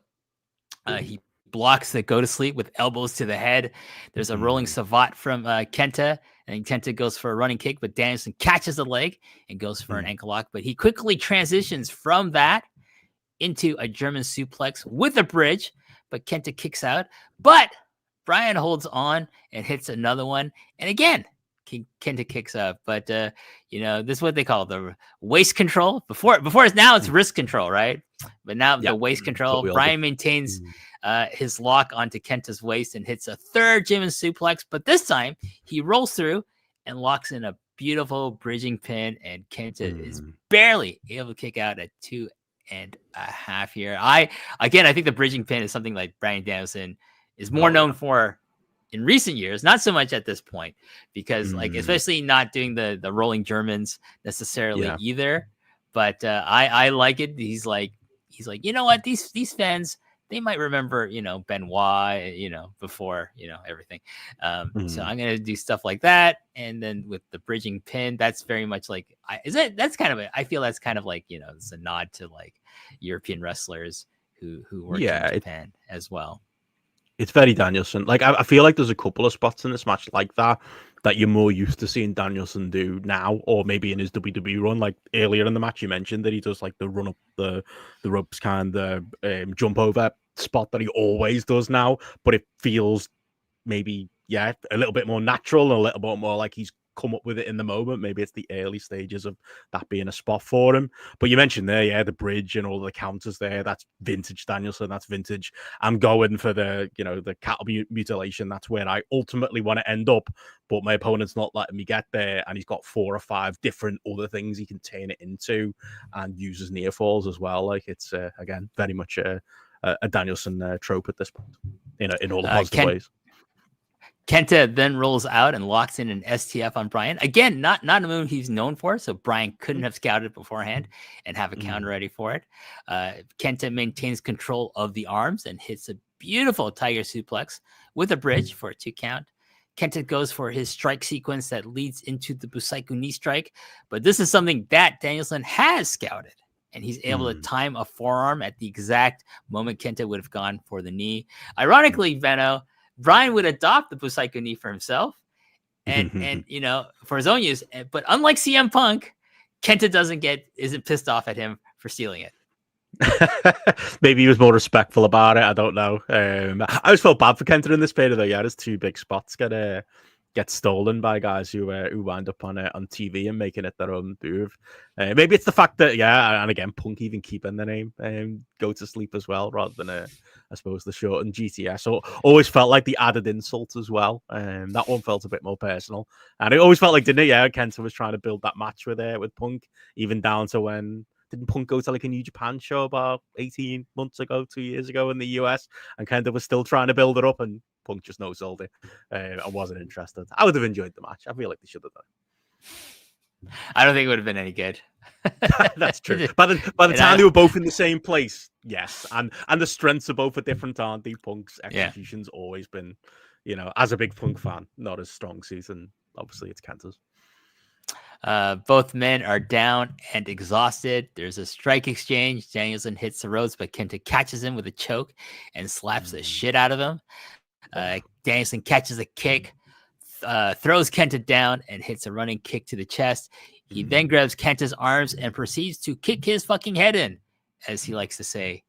He blocks the go to sleep with elbows to the head. There's a rolling savate from Kenta, and Kenta goes for a running kick, but Danielson catches the leg and goes for an ankle lock. But he quickly transitions from that into a German suplex with a bridge, but Kenta kicks out. But Bryan holds on and hits another one. And again, Kenta kicks up, but this is what they call the waist control. Before now it's wrist control, right? But now the waist control. Bryan maintains his lock onto Kenta's waist and hits a third German suplex, but this time he rolls through and locks in a beautiful bridging pin, and Kenta is barely able to kick out at 2.5 here. I think the bridging pin is something like Bryan Danielson is more known for in recent years, not so much at this point, because like, especially not doing the rolling Germans necessarily either. But I like it. He's like, you know what? These fans, they might remember, Benoit, before, everything. So I'm going to do stuff like that. And then with the bridging pin, that's very much like, I feel that's kind of like, it's a nod to like European wrestlers who work in Japan as well. It's very Danielson. Like, I feel like there's a couple of spots in this match like that you're more used to seeing Danielson do now, or maybe in his WWE run. Like earlier in the match, you mentioned that he does like the run up the ropes kind of jump over spot that he always does now, but it feels maybe a little bit more natural and a little bit more like he's come up with it in the moment. Maybe it's the early stages of that being a spot for him. But you mentioned there, the bridge and all the counters there. That's vintage Danielson. That's vintage. I'm going for the cattle mutilation. That's where I ultimately want to end up. But my opponent's not letting me get there, and he's got 4 or 5 different other things he can turn it into, and uses near falls as well. Like, it's again very much a Danielson trope at this point, in all the positive ways. Kenta then rolls out and locks in an STF on Bryan. Again, not a move he's known for, so Bryan couldn't have scouted beforehand and have a counter ready for it. Kenta maintains control of the arms and hits a beautiful tiger suplex with a bridge for a 2 count. Kenta goes for his strike sequence that leads into the Busaiku knee strike, but this is something that Danielson has scouted, and he's able to time a forearm at the exact moment Kenta would have gone for the knee. Ironically, Benno, Bryan would adopt the Busaiku knee for himself, and for his own use. But unlike CM Punk, Kenta isn't pissed off at him for stealing it. Maybe he was more respectful about it. I don't know. I always felt bad for Kenta in this period though. Yeah, his 2 big spots get stolen by guys who wind up on TV and making it their own move. Maybe it's the fact that and again Punk even keeping the name Go to Sleep as well, rather than I suppose the shortened GTS. So always felt like the added insult as well. That one felt a bit more personal, and it always felt like, didn't it? Yeah, Kenta was trying to build that match with Punk, even down to when. Didn't Punk go to like a New Japan show about 18 months ago, 2 years ago in the US, and Kenta was still trying to build it up, and Punk just no-sold it. I wasn't interested. I would have enjoyed the match. I feel like they should have done. I don't think it would have been any good. That's true. By the time they were both in the same place, yes, and the strengths are both are different, aren't they? Punk's execution's always been, as a big Punk fan, not as strong suit, and obviously it's Kenta's. Both men are down and exhausted. There's a strike exchange. Danielson hits the ropes, but Kenta catches him with a choke and slaps the shit out of him. Danielson catches a kick, throws Kenta down, and hits a running kick to the chest. He then grabs Kenta's arms and proceeds to kick his fucking head in, as he likes to say,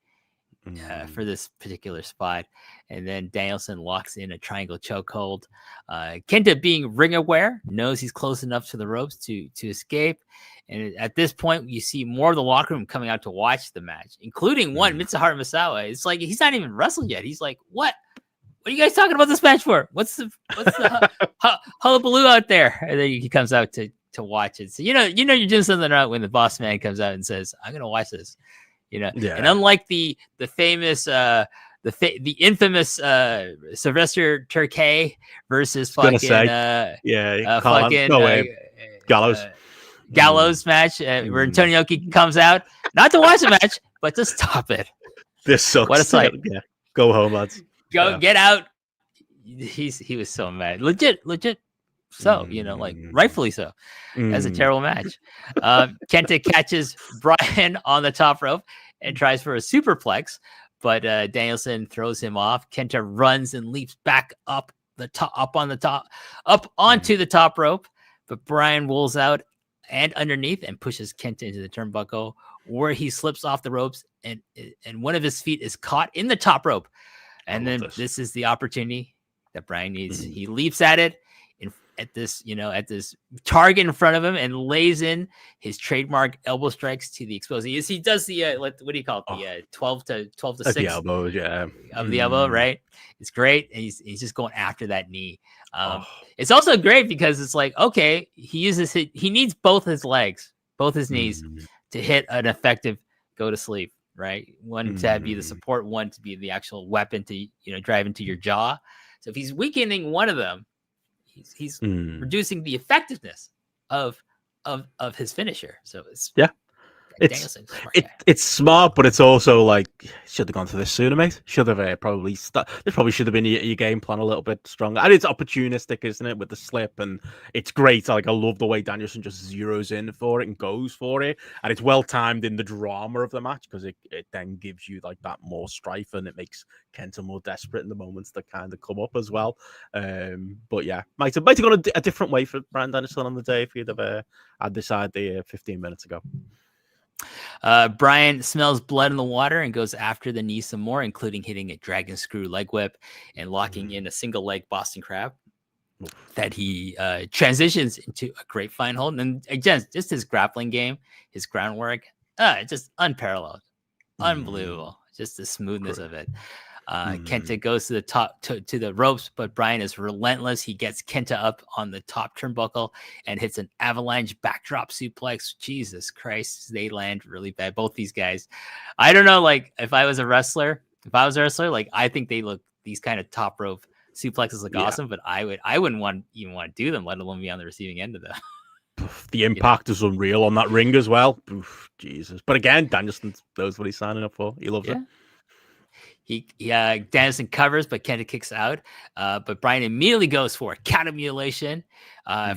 for this particular spot. And then Danielson locks in a triangle chokehold. Kenta, being ring aware, knows he's close enough to the ropes to escape. And at this point, you see more of the locker room coming out to watch the match, including one Mitsuharu Misawa. It's like he's not even wrestled yet. He's like, "What? What are you guys talking about this match for? What's the hullabaloo out there?" And then he comes out to watch it. So you're doing something right when the boss man comes out and says, "I'm gonna watch this." And unlike the famous the infamous Sylvester Turkey versus fucking Gallows match where Antonio comes out not to watch the match but to stop it. This sucks. What a sight. Yeah. Go home, lads. Get out. He was so mad. Legit. So, rightfully so. That's a terrible match. Kenta catches Bryan on the top rope and tries for a superplex, but Danielson throws him off. Kenta runs and leaps back up onto the top rope, but Bryan rolls out and underneath and pushes Kenta into the turnbuckle, where he slips off the ropes and one of his feet is caught in the top rope. And then this is the opportunity that Bryan needs. He leaps at it. At this target in front of him and lays in his trademark elbow strikes to the exposed. He does the what do you call it? The 12 to 6 the elbow, of the elbow, right? It's great, and he's just going after that knee. It's also great because it's like, okay, he needs both his legs, both his knees to hit an effective go to sleep, right? One to be the support, one to be the actual weapon to drive into your jaw. So if he's weakening one of them, he's reducing the effectiveness of his finisher. So it's smart, but it's also like, should have gone to this sooner, mate. Should have This probably should have been your game plan a little bit stronger. And it's opportunistic, isn't it, with the slip? And it's great. I love the way Danielson just zeroes in for it and goes for it. And it's well timed in the drama of the match because it then gives you like that more strife, and it makes Kenta more desperate in the moments that kind of come up as well. But yeah, might have gone a different way for Bryan Danielson on the day if he'd have had this idea 15 minutes ago. Bryan smells blood in the water and goes after the knee some more, including hitting a dragon screw leg whip and locking in a single leg Boston Crab that he transitions into a grapevine hold. And again, just his grappling game, his groundwork, just unparalleled, unbelievable. Just the smoothness of it. Kenta goes to the top to the ropes, but Bryan is relentless. He gets Kenta up on the top turnbuckle and hits an avalanche backdrop suplex. Jesus Christ, they land really bad. Both these guys. I don't know, like if I was a wrestler, like I think these kind of top rope suplexes look awesome, but I wouldn't even want to do them, let alone be on the receiving end of them. The impact is unreal on that ring as well. Oof, Jesus. But again, Danielson knows what he's signing up for. He loves it. Danielson covers, but Kenta kicks out. But Bryan immediately goes for a counter mutilation.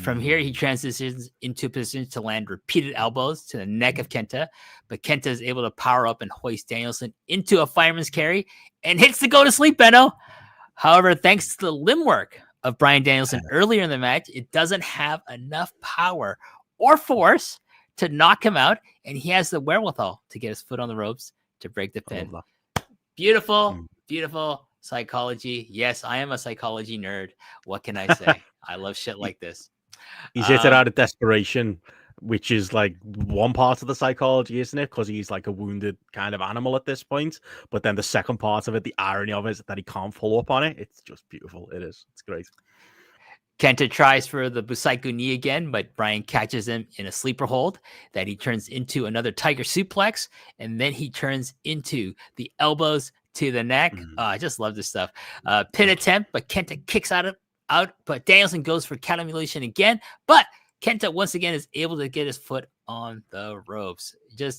From here, he transitions into a position to land repeated elbows to the neck of Kenta. But Kenta is able to power up and hoist Danielson into a fireman's carry and hits the go to sleep, Benno. However, thanks to the limb work of Bryan Danielson earlier in the match. It doesn't have enough power or force to knock him out, and he has the wherewithal to get his foot on the ropes to break the pin. Beautiful, beautiful psychology. Yes, I am a psychology nerd. What can I say? I love shit like this. He's hit it out of desperation, which is like one part of the psychology, isn't it? Because he's like a wounded kind of animal at this point. But then the second part of it, the irony of it, is that he can't follow up on it. It's just beautiful. It is. It's great. Kenta tries for the Busaiku knee again, but Bryan catches him in a sleeper hold that he turns into another tiger suplex, and then he turns into the elbows to the neck. I just love this stuff. Pin attempt, but Kenta kicks out, but Danielson goes for counter mutilation again, but Kenta once again is able to get his foot on the ropes.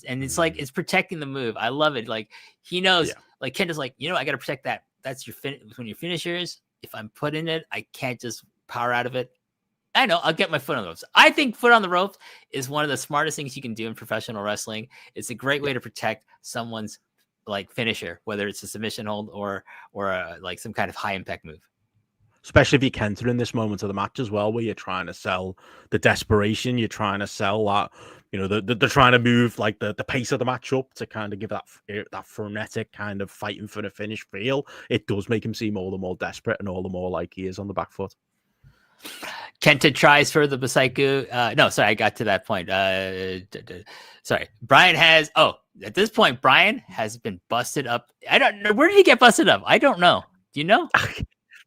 And it's like, it's protecting the move. I love it. Like, he knows, like, Kenta's like, I got to protect that. That's when your finishers. If I'm putting it, I can't just power out of it. I know, I'll get my foot on the ropes. I think foot on the ropes is one of the smartest things you can do in professional wrestling. It's a great way to protect someone's like finisher, whether it's a submission hold or like some kind of high impact move. Especially if you're Kenta in this moment of the match as well, where you're trying to sell the desperation, you're trying to sell that, they're trying to move like the pace of the match up to kind of give that frenetic kind of fighting for the finish feel. It does make him seem all the more desperate and all the more like he is on the back foot. Kenta tries for the Busaiku. No, sorry, I got to that point. Sorry. Bryan has, at this point, Bryan has been busted up. I don't know. Where did he get busted up? I don't know. Do you know?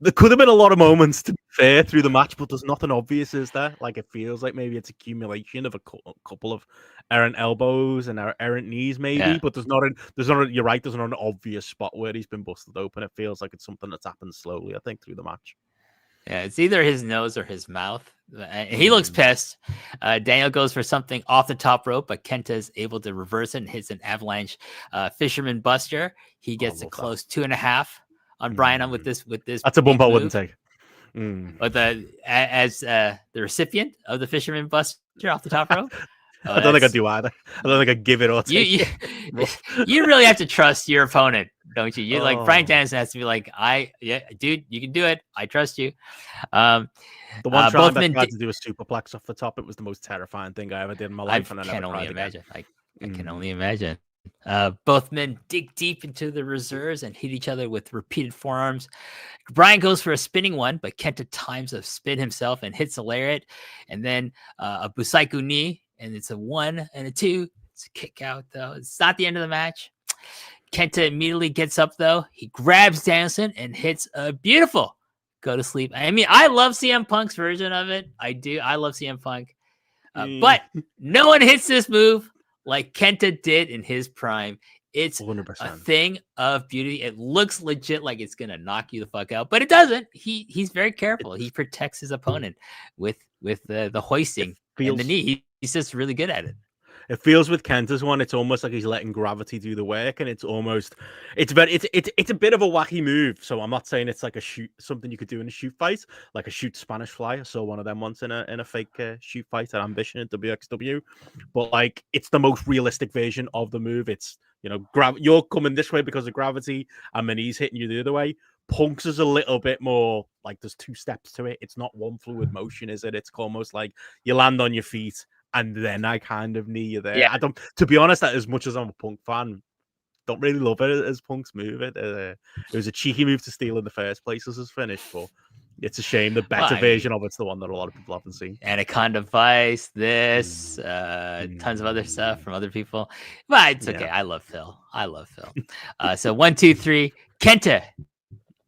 There could have been a lot of moments, to be fair, through the match, but there's nothing obvious, is there? Like, it feels like maybe it's accumulation of a couple of errant elbows and errant knees, maybe, but you're right, there's not an obvious spot where he's been busted open. It feels like it's something that's happened slowly, I think, through the match. Yeah, it's either his nose or his mouth. He looks pissed. Daniel goes for something off the top rope, but Kenta is able to reverse it and hits an avalanche fisherman buster. He gets a close 2.5 on Bryan with this. That's a bump I wouldn't take. But as the recipient of the fisherman buster off the top rope. I don't think I do either. I don't think I give it or take it. You really have to trust your opponent, don't you? Like Bryan Danielson has to be like, dude, you can do it. I trust you. The one time I tried to do a superplex off the top, it was the most terrifying thing I ever did in my life. I can only imagine. I can only imagine. Both men dig deep into the reserves and hit each other with repeated forearms. Bryan goes for a spinning one, but Kenta times a spin himself and hits a lariat, and then a Busaiku knee, and it's a 1 and a 2. It's a kick out, though. It's not the end of the match. Kenta immediately gets up, though. He grabs Danielson and hits a beautiful go to sleep. I mean, I love CM Punk's version of it. I do. I love CM Punk. But no one hits this move like Kenta did in his prime. It's 100%. A thing of beauty. It looks legit like it's going to knock you the fuck out, but it doesn't. He's very careful. He protects his opponent with the hoisting and the knee. He's just really good at it. It feels with Kenta's one, it's almost like he's letting gravity do the work, and it's a bit of a wacky move. So I'm not saying it's like something you could do in a shoot fight, like a shoot Spanish fly. I saw one of them once in a fake shoot fight at Ambition in WXW, but like it's the most realistic version of the move. It's you're coming this way because of gravity, and then he's hitting you the other way. Punk's is a little bit more like there's 2 steps to it. It's not one fluid motion, is it? It's almost like you land on your feet and then I kind of knee you there. Yeah. To be honest, as much as I'm a Punk fan, don't really love it as Punk's move. It was a cheeky move to steal in the first place as his finish, but it's a shame the better version of it's the one that a lot of people haven't seen. Anaconda Vice, tons of other stuff from other people. But it's okay. I love Phil. So 1, 2, 3. Kenta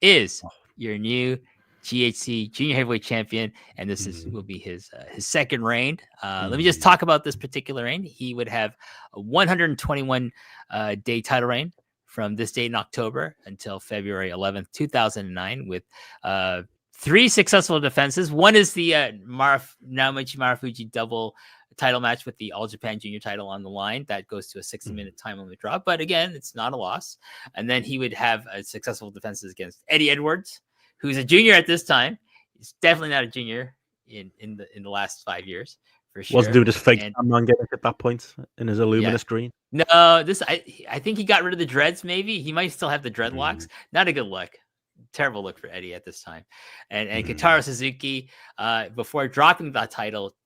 is your new GHC Junior Heavyweight Champion, and this will be his second reign. Let me just talk about this particular reign. He would have a 121 day title reign from this date in October until February 11th, 2009, with 3 successful defenses. One is the Naomichi Marufuji double title match with the All Japan Junior title on the line. That goes to a 60-minute time limit draw, but again, it's not a loss. And then he would have successful defenses against Eddie Edwards, who's a junior at this time. He's definitely not a junior in the last 5 years, for sure. Wasn't doing his fake man gimmick at that point in his Illuminous green. No, I think he got rid of the dreads. Maybe he might still have the dreadlocks. Not a good look. terrible look for Eddie at this time. And Mm. Kentaro Suzuki, before dropping the title,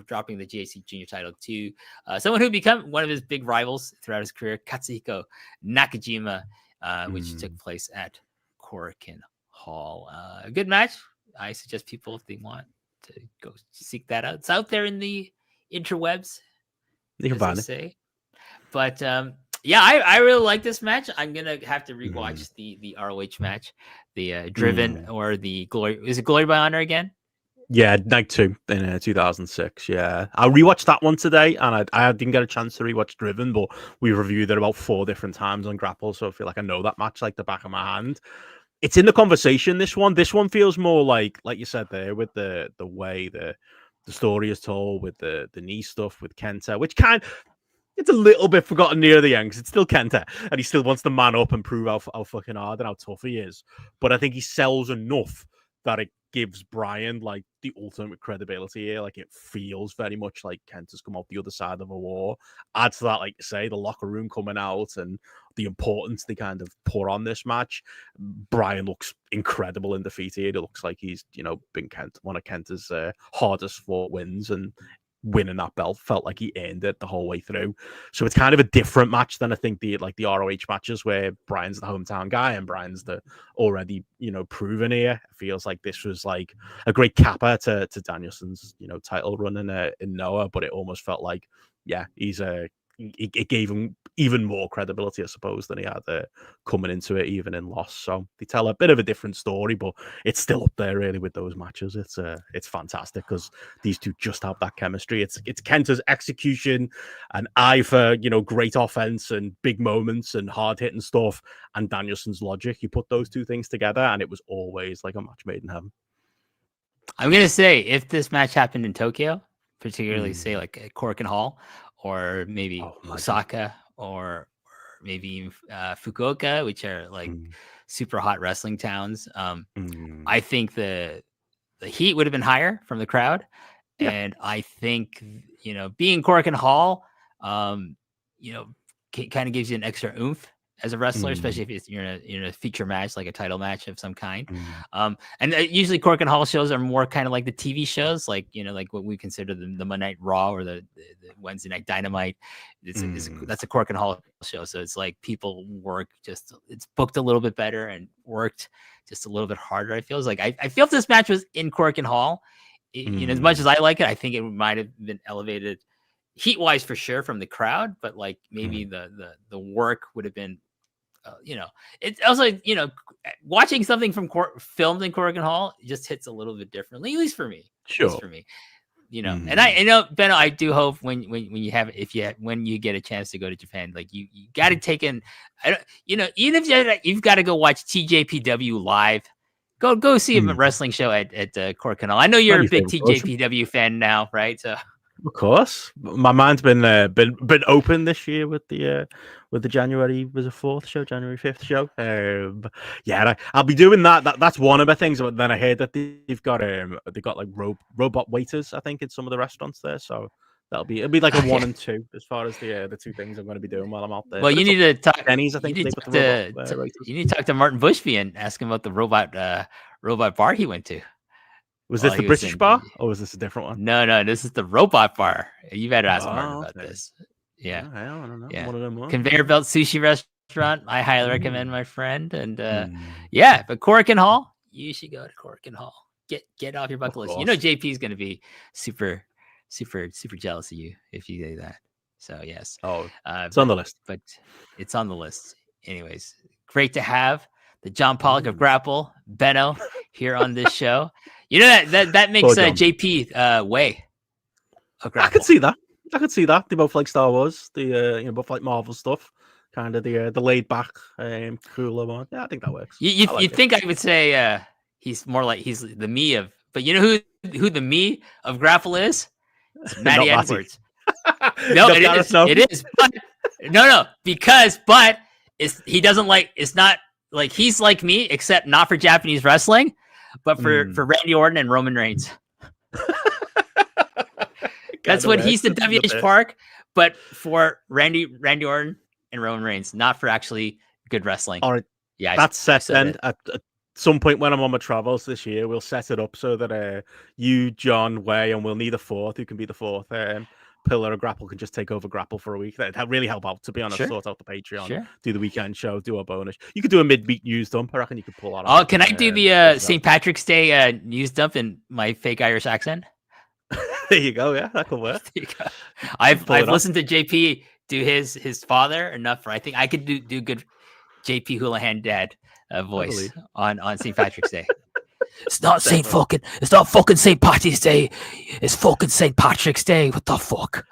dropping the GHC Junior title to someone who became one of his big rivals throughout his career, Katsuhiko Nakajima, which took place at Korakuen Hall. A good match. I suggest people, if they want to go seek that out, it's out there in the interwebs, You can as they find it. say. But yeah, I really like this match. I'm gonna have to rewatch the ROH match, the Driven or the Glory. Is it Glory by Honor again? Yeah, Night 2 in 2006. Yeah, I rewatched that one today, and I didn't get a chance to rewatch Driven, but we reviewed it about 4 different times on Grapple, so I feel like I know that match like the back of my hand. It's in the conversation. This one feels more like you said there, with the way the story is told, with the knee stuff with Kenta, which it's a little bit forgotten near the end because it's still Kenta and he still wants to man up and prove how fucking hard and how tough he is. But I think he sells enough that it gives Bryan like the ultimate credibility here. Like, it feels very much like Kenta's come out the other side of a war. Add to that, like you say, the locker room coming out and the importance they kind of pour on this match. Bryan looks incredible in defeat here. It looks like he's, been one of Kenta's hardest fought wins, and winning that belt felt like he earned it the whole way through. So it's kind of a different match than I think the ROH matches where Bryan's the hometown guy and Bryan's the already proven here. It feels like this was like a great capper to Danielson's title run in NOAH, but it almost felt like it gave him even more credibility, I suppose, than he had coming into it, even in loss. So they tell a bit of a different story, but it's still up there really with those matches. It's fantastic because these two just have that chemistry. It's Kenta's execution and eye for great offense and big moments and hard hitting stuff, and Danielson's logic. You put those two things together, and it was always like a match made in heaven. I'm gonna say, if this match happened in Tokyo, particularly say like at Korakuen Hall, or maybe Osaka, or maybe even Fukuoka, which are like super hot wrestling towns, I think the heat would have been higher from the crowd. Yeah. And I think being Korakuen Hall, kind of gives you an extra oomph as a wrestler, especially if you're in a feature match, like a title match of some kind. And usually Korakuen Hall shows are more kind of like the TV shows, like like what we consider the Monday Night Raw or the Wednesday Night Dynamite. That's a Korakuen Hall show, so it's like people work it's booked a little bit better and worked just a little bit harder. I feel like I feel if this match was in Korakuen Hall, as much as I like it, I think it might have been elevated heat wise for sure from the crowd, but like maybe the work would have been. It's also watching something from filmed in Korakuen Hall just hits a little bit differently, at least for me. Sure. And I know, Benno, I do hope when you get a chance to go to Japan, like you got to take in, even if you've got to go watch TJPW live, go see a wrestling show at Korakuen Hall. I know you're a big TJPW fan now, right? So. Of course, my mind's been open this year with the January 5th show. I'll be doing that. That's one of the things. But then I heard that they've got like robot waiters, I think, in some of the restaurants there. So it'll be like a 1 and 2 as far as the two things I'm going to be doing while I'm out there. Well, you need to talk. Denny's, I think, you need to talk to Martin Bushby and ask him about the robot bar he went to. Was this the British bar, or was this a different one? No, this is the robot bar. You better ask Martin about this. Yeah. I don't know. Yeah. One of them ones. Conveyor Belt Sushi Restaurant. I highly recommend, my friend. And but Korakuen Hall, you should go to Korakuen Hall. Get off your bucket list. JP is going to be super, super, super jealous of you if you do that. So yes. It's on the list. But it's on the list. Anyways, great to have the John Pollock of Grapple, Benno, here on this show. That makes JP way. I could see that. They both like Star Wars. They both like Marvel stuff. Kind of the laid back, cooler one. Yeah, I think that works. You think I would say he's more like he's the me of, but you know who the me of Grapple is? It's Matty Edwards. It is. But he doesn't like. It's not like he's like me, except not for Japanese wrestling. But for Randy Orton and Roman Reigns. That's what he's the WH Park, but for Randy Orton and Roman Reigns, not for actually good wrestling. All right. Yeah. That's set then. some point when I'm on my travels this year, we'll set it up so that you, John, Way, and we'll need a fourth who can be the fourth pillar of Grapple, can just take over Grapple for a week. That'd really help out, to be honest. Sure. Sort out the Patreon, Sure. do the weekend show, do a bonus. You could do a mid-week news dump. I reckon you could pull that off. Oh, can I do the St. Patrick's Day news dump in my fake Irish accent? There you go. Yeah, that could work. There you go. I've listened to JP do his father enough for I think I could do good JP Houlihan dad voice on St. Patrick's Day. It's not it's not fucking St. Patrick's Day. It's fucking St. Patrick's Day. What the fuck?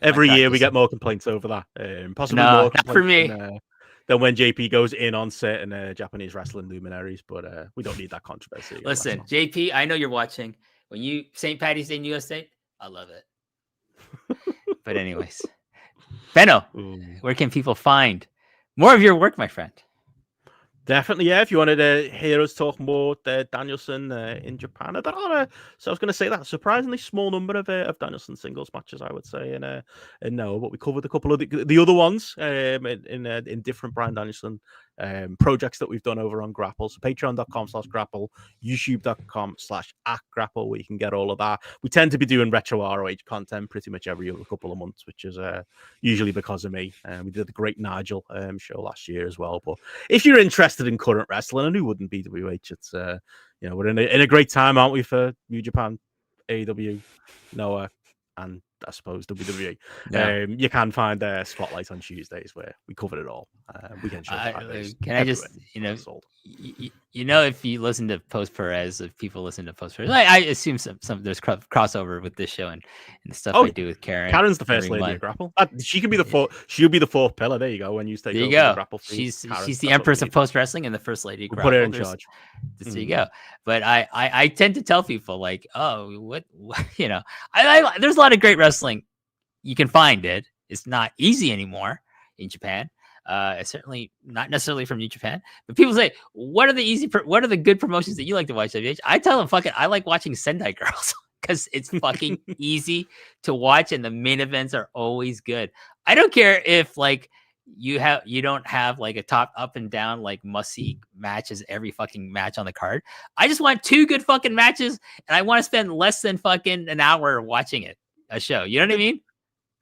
Every year we get more complaints over that. Possibly more not for me. Than when JP goes in on certain Japanese wrestling luminaries, but we don't need that controversy. Listen, JP, I know you're watching. When you St. Patty's Day in US State, I love it. But anyways, Benno, where can people find more of your work, my friend? Definitely, yeah. If you wanted to hear us talk more Danielson in Japan, so I was going to say that a surprisingly small number of Danielson singles matches, I would say, in NOAH, but we covered a couple of the other ones in different Bryan Danielson projects that we've done over on Grapple. So patreon.com/grapple, youtube.com/@grapple, where you can get all of that. We tend to be doing retro ROH content pretty much every other couple of months, which is usually because of me. We did the Great Nigel show last year as well. But if you're interested in current wrestling, and who wouldn't be, WH, it's we're in a great time, aren't we, for New Japan, AEW, NOAH, and I suppose WWE. Yeah. You can find Spotlight on Tuesdays where we covered it all. Weekend shows. Can I just, if you listen to Post Perez, if people listen to Post Perez, I assume some there's crossover with this show and the stuff I do with Karen. Karen's the first lady of Grapple. She can be the fourth. She'll be the fourth pillar. There you go. When you stay, there you go. Grapple, she's the Empress of Post Wrestling and the first lady of Grapple. Put her in charge. There you go. But I tend to tell people like, oh, what there's a lot of great wrestling. You can find it. It's not easy anymore in Japan. It's certainly not necessarily from New Japan. But people say, what are the good promotions that you like to watch? I tell them, fuck it, I like watching Sendai Girls because it's fucking easy to watch and the main events are always good. I don't care if like you don't have like a top up and down like must-see matches every fucking match on the card. I just want two good fucking matches and I want to spend less than fucking an hour watching a show. You know what I mean?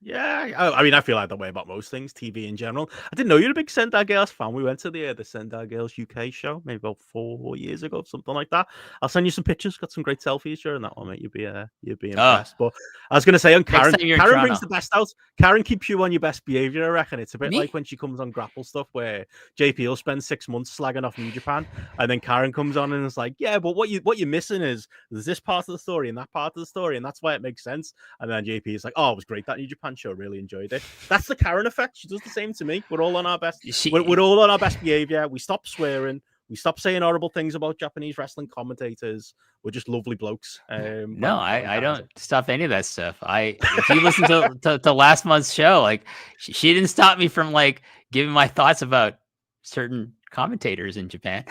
Yeah, I mean, I feel like that way about most things, TV in general. I didn't know you're a big Sendai Girls fan. We went to the Sendai Girls UK show maybe about 4 years ago, something like that. I'll send you some pictures. Got some great selfies during that one, mate. You'd be impressed. But I was going to say on Karen brings the best out. Karen keeps you on your best behavior, I reckon. It's a bit like when she comes on Grapple stuff, where JP will spend 6 months slagging off New Japan, and then Karen comes on and it's like, yeah, but what you're missing is there's this part of the story and that part of the story, and that's why it makes sense. And then JP is like, oh, it was great, that New Japan show, really enjoyed it. That's the Karen effect. She does the same to me. We're all on our best. We're all on our best behavior. We stop swearing. We stop saying horrible things about Japanese wrestling commentators. We're just lovely blokes. No, I don't stop any of that stuff. If you listen to last month's show, like she didn't stop me from like giving my thoughts about certain commentators in Japan.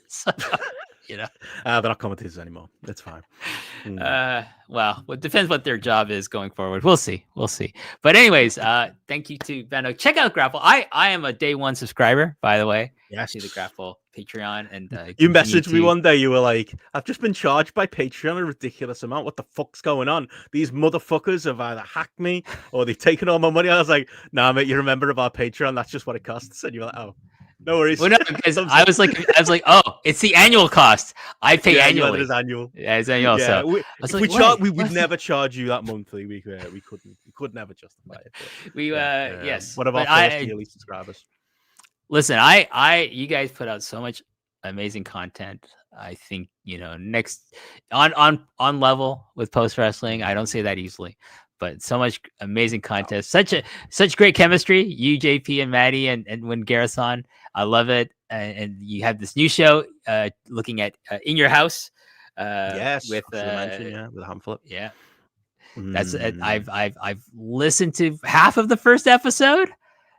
So, they're not commentators anymore. That's fine. Well, it depends what their job is going forward. We'll see. But anyways, thank you to Benno. Check out Grapple. I am a day one subscriber, by the way. Yes. To the Grapple Patreon. And you messaged me one day. You were like, I've just been charged by Patreon a ridiculous amount. What the fuck's going on? These motherfuckers have either hacked me or they've taken all my money. I was like, nah, mate, you're a member of our Patreon. That's just what it costs. And you're like, oh. No worries. Well, no, because I was like, oh, it's the annual cost. I pay annually. It is annual. Yeah, it's annual. Yeah, so we would never charge you that monthly. We could never justify it. But, yes. One of our first yearly subscribers. Listen, you guys put out so much amazing content. I think next on level with Post Wrestling. I don't say that easily. But so much amazing content, such great chemistry. You, JP, and Maddie, and when Gareth's on, I love it. And you have this new show, looking at In Your House. Yes, with with Hamflip. Yeah, that's it. I've listened to half of the first episode,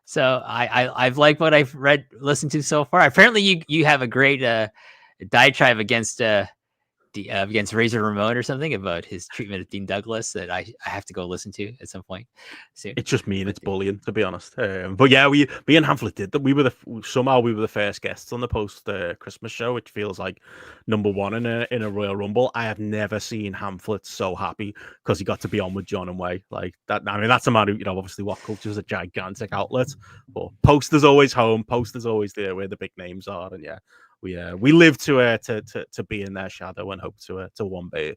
so I've liked what I've listened to so far. Apparently, you have a great diatribe against against Razor Ramon or something about his treatment of Dean Douglas that I have to go listen to at some point soon. It's just mean, it's bullying, to be honest. But yeah, me and Hamlet did that. We were the first guests on the post Christmas show, which feels like number one in a Royal Rumble. I have never seen Hamlet so happy because he got to be on with John and Way like that. I mean, that's a man who, obviously What Culture is a gigantic outlet, but Post is always home. Post is always there where the big names are, and yeah. We live to be in their shadow and hope to one day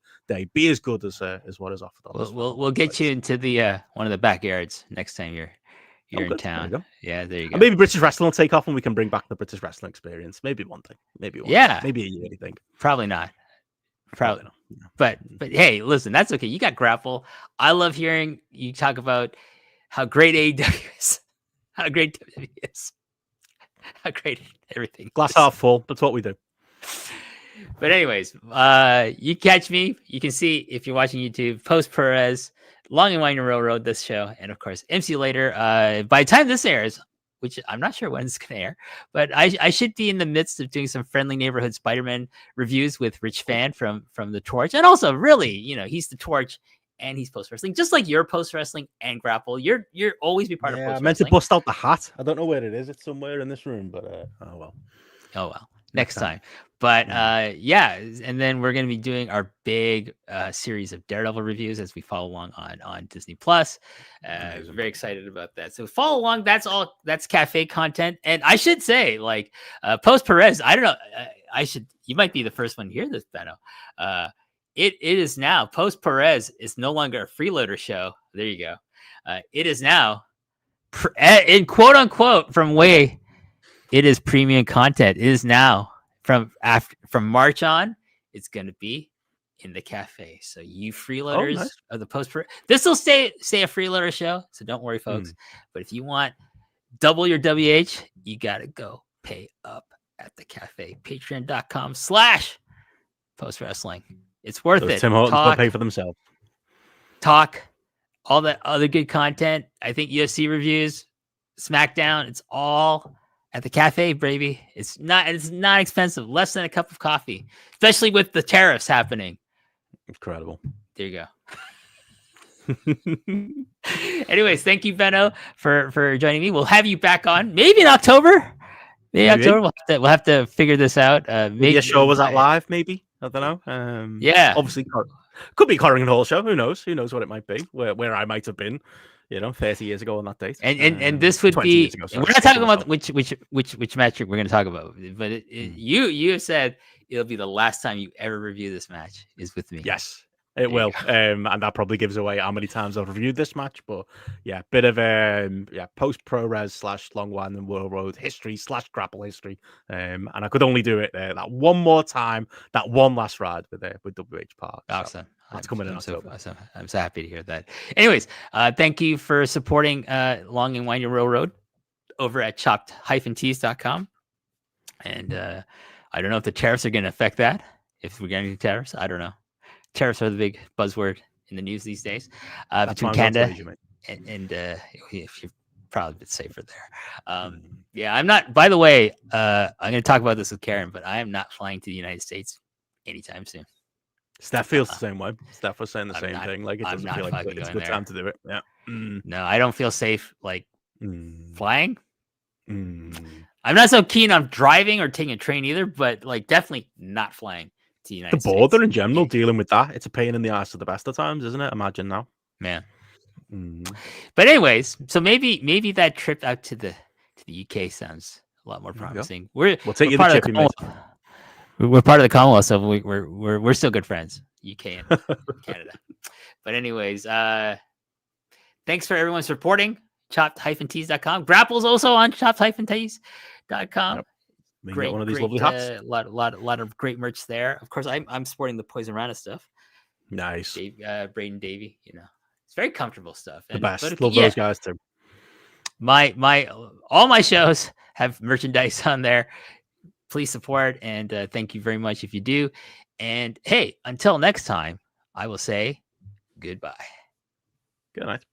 be as good as what is offered on. We'll get you into the one of the backyards next time you're in town. There yeah, there you go. And maybe British wrestling will take off and we can bring back the British wrestling experience. Maybe one thing. Maybe a yearly thing. Probably not. Probably not. Yeah. But hey, listen, that's okay. You got Grapple. I love hearing you talk about how great AEW is, how great WWE is. How great everything. Glass half full. That's what we do. But anyways, you catch me. You can see if you're watching YouTube, Post Perez, Long and Winding Railroad, this show, and of course, MC Later. By the time this airs, which I'm not sure when it's going to air, but I should be in the midst of doing some Friendly Neighborhood Spider-Man reviews with Rich Fan from The Torch. And also, really, he's The Torch. And he's Post Wrestling, just like you're Post Wrestling and Grapple. You're always be part of Post Wrestling. I meant to bust out the hat. I don't know where it is. It's somewhere in this room, but oh well. Next time. But yeah, and then we're going to be doing our big series of Daredevil reviews as we follow along on Disney Plus. Very excited about that. So follow along. That's cafe content. And I should say, like Post Perez, I don't know. You might be the first one to hear this, Benno. It is now, Post Perez is no longer a freeloader show. There you go. It is now, in quote unquote, from Way, it is premium content. It is now, from March on, it's going to be in the cafe. So you freeloaders of the Post Perez, this will stay a freeloader show. So don't worry, folks. But if you want double your WH, you got to go pay up at the cafe. Patreon.com/Post Wrestling. It's worth it. Tim Hortons will pay for themselves. Talk, all that other good content. I think UFC reviews, SmackDown. It's all at the cafe, baby. It's not expensive. Less than a cup of coffee, especially with the tariffs happening. Incredible. There you go. Anyways, thank you, Benno, for joining me. We'll have you back on maybe in October. Maybe October. We'll have to figure this out. Maybe a show was that live. Maybe. I don't know. Yeah, obviously, could be Corrington Hall show. Who knows? Who knows what it might be? Where I might have been, 30 years ago on that date. And this would be. Ago, we're not talking about which match we're going to talk about, but you said it'll be the last time you ever review this match is with me. Yes. It will, and that probably gives away how many times I've reviewed this match. But yeah, bit of post ProRes / Long Winding World Road history / Grapple history, and I could only do it that one more time, that one last ride with WH Park. Awesome, so that's coming in October. I'm so happy to hear that. Anyways, thank you for supporting Long and Winding Railroad over at chopped-tees.com. And I don't know if the tariffs are going to affect that. If we're getting tariffs, I don't know. Tariffs are the big buzzword in the news these days between Canada and if you're probably a bit safer there. Yeah, I'm not. By the way, I'm going to talk about this with Karen, but I am not flying to the United States anytime soon. Steph feels the same way. Steph was saying the same thing. Like it doesn't feel like it's a good time to do it. Yeah. No, I don't feel safe flying. I'm not so keen on driving or taking a train either, but definitely not flying. The border in general, dealing with that, it's a pain in the ass of the best of times, isn't it? Imagine now, man. But anyways, so maybe that trip out to the UK sounds a lot more promising. We'll take you to Chippy. We're part of the Commonwealth, so we're still good friends, UK and Canada. But anyways, thanks for everyone supporting chopped-tees.com. Grapple's also on chopped-tees.com. Yep. Great, one of these lovely hats. A lot of great merch there. Of course, I'm sporting the Poison Rana stuff. Nice, Braden Davey. It's very comfortable stuff. The best. Love those guys too. All my shows have merchandise on there. Please support and thank you very much if you do. And hey, until next time, I will say goodbye. Good night.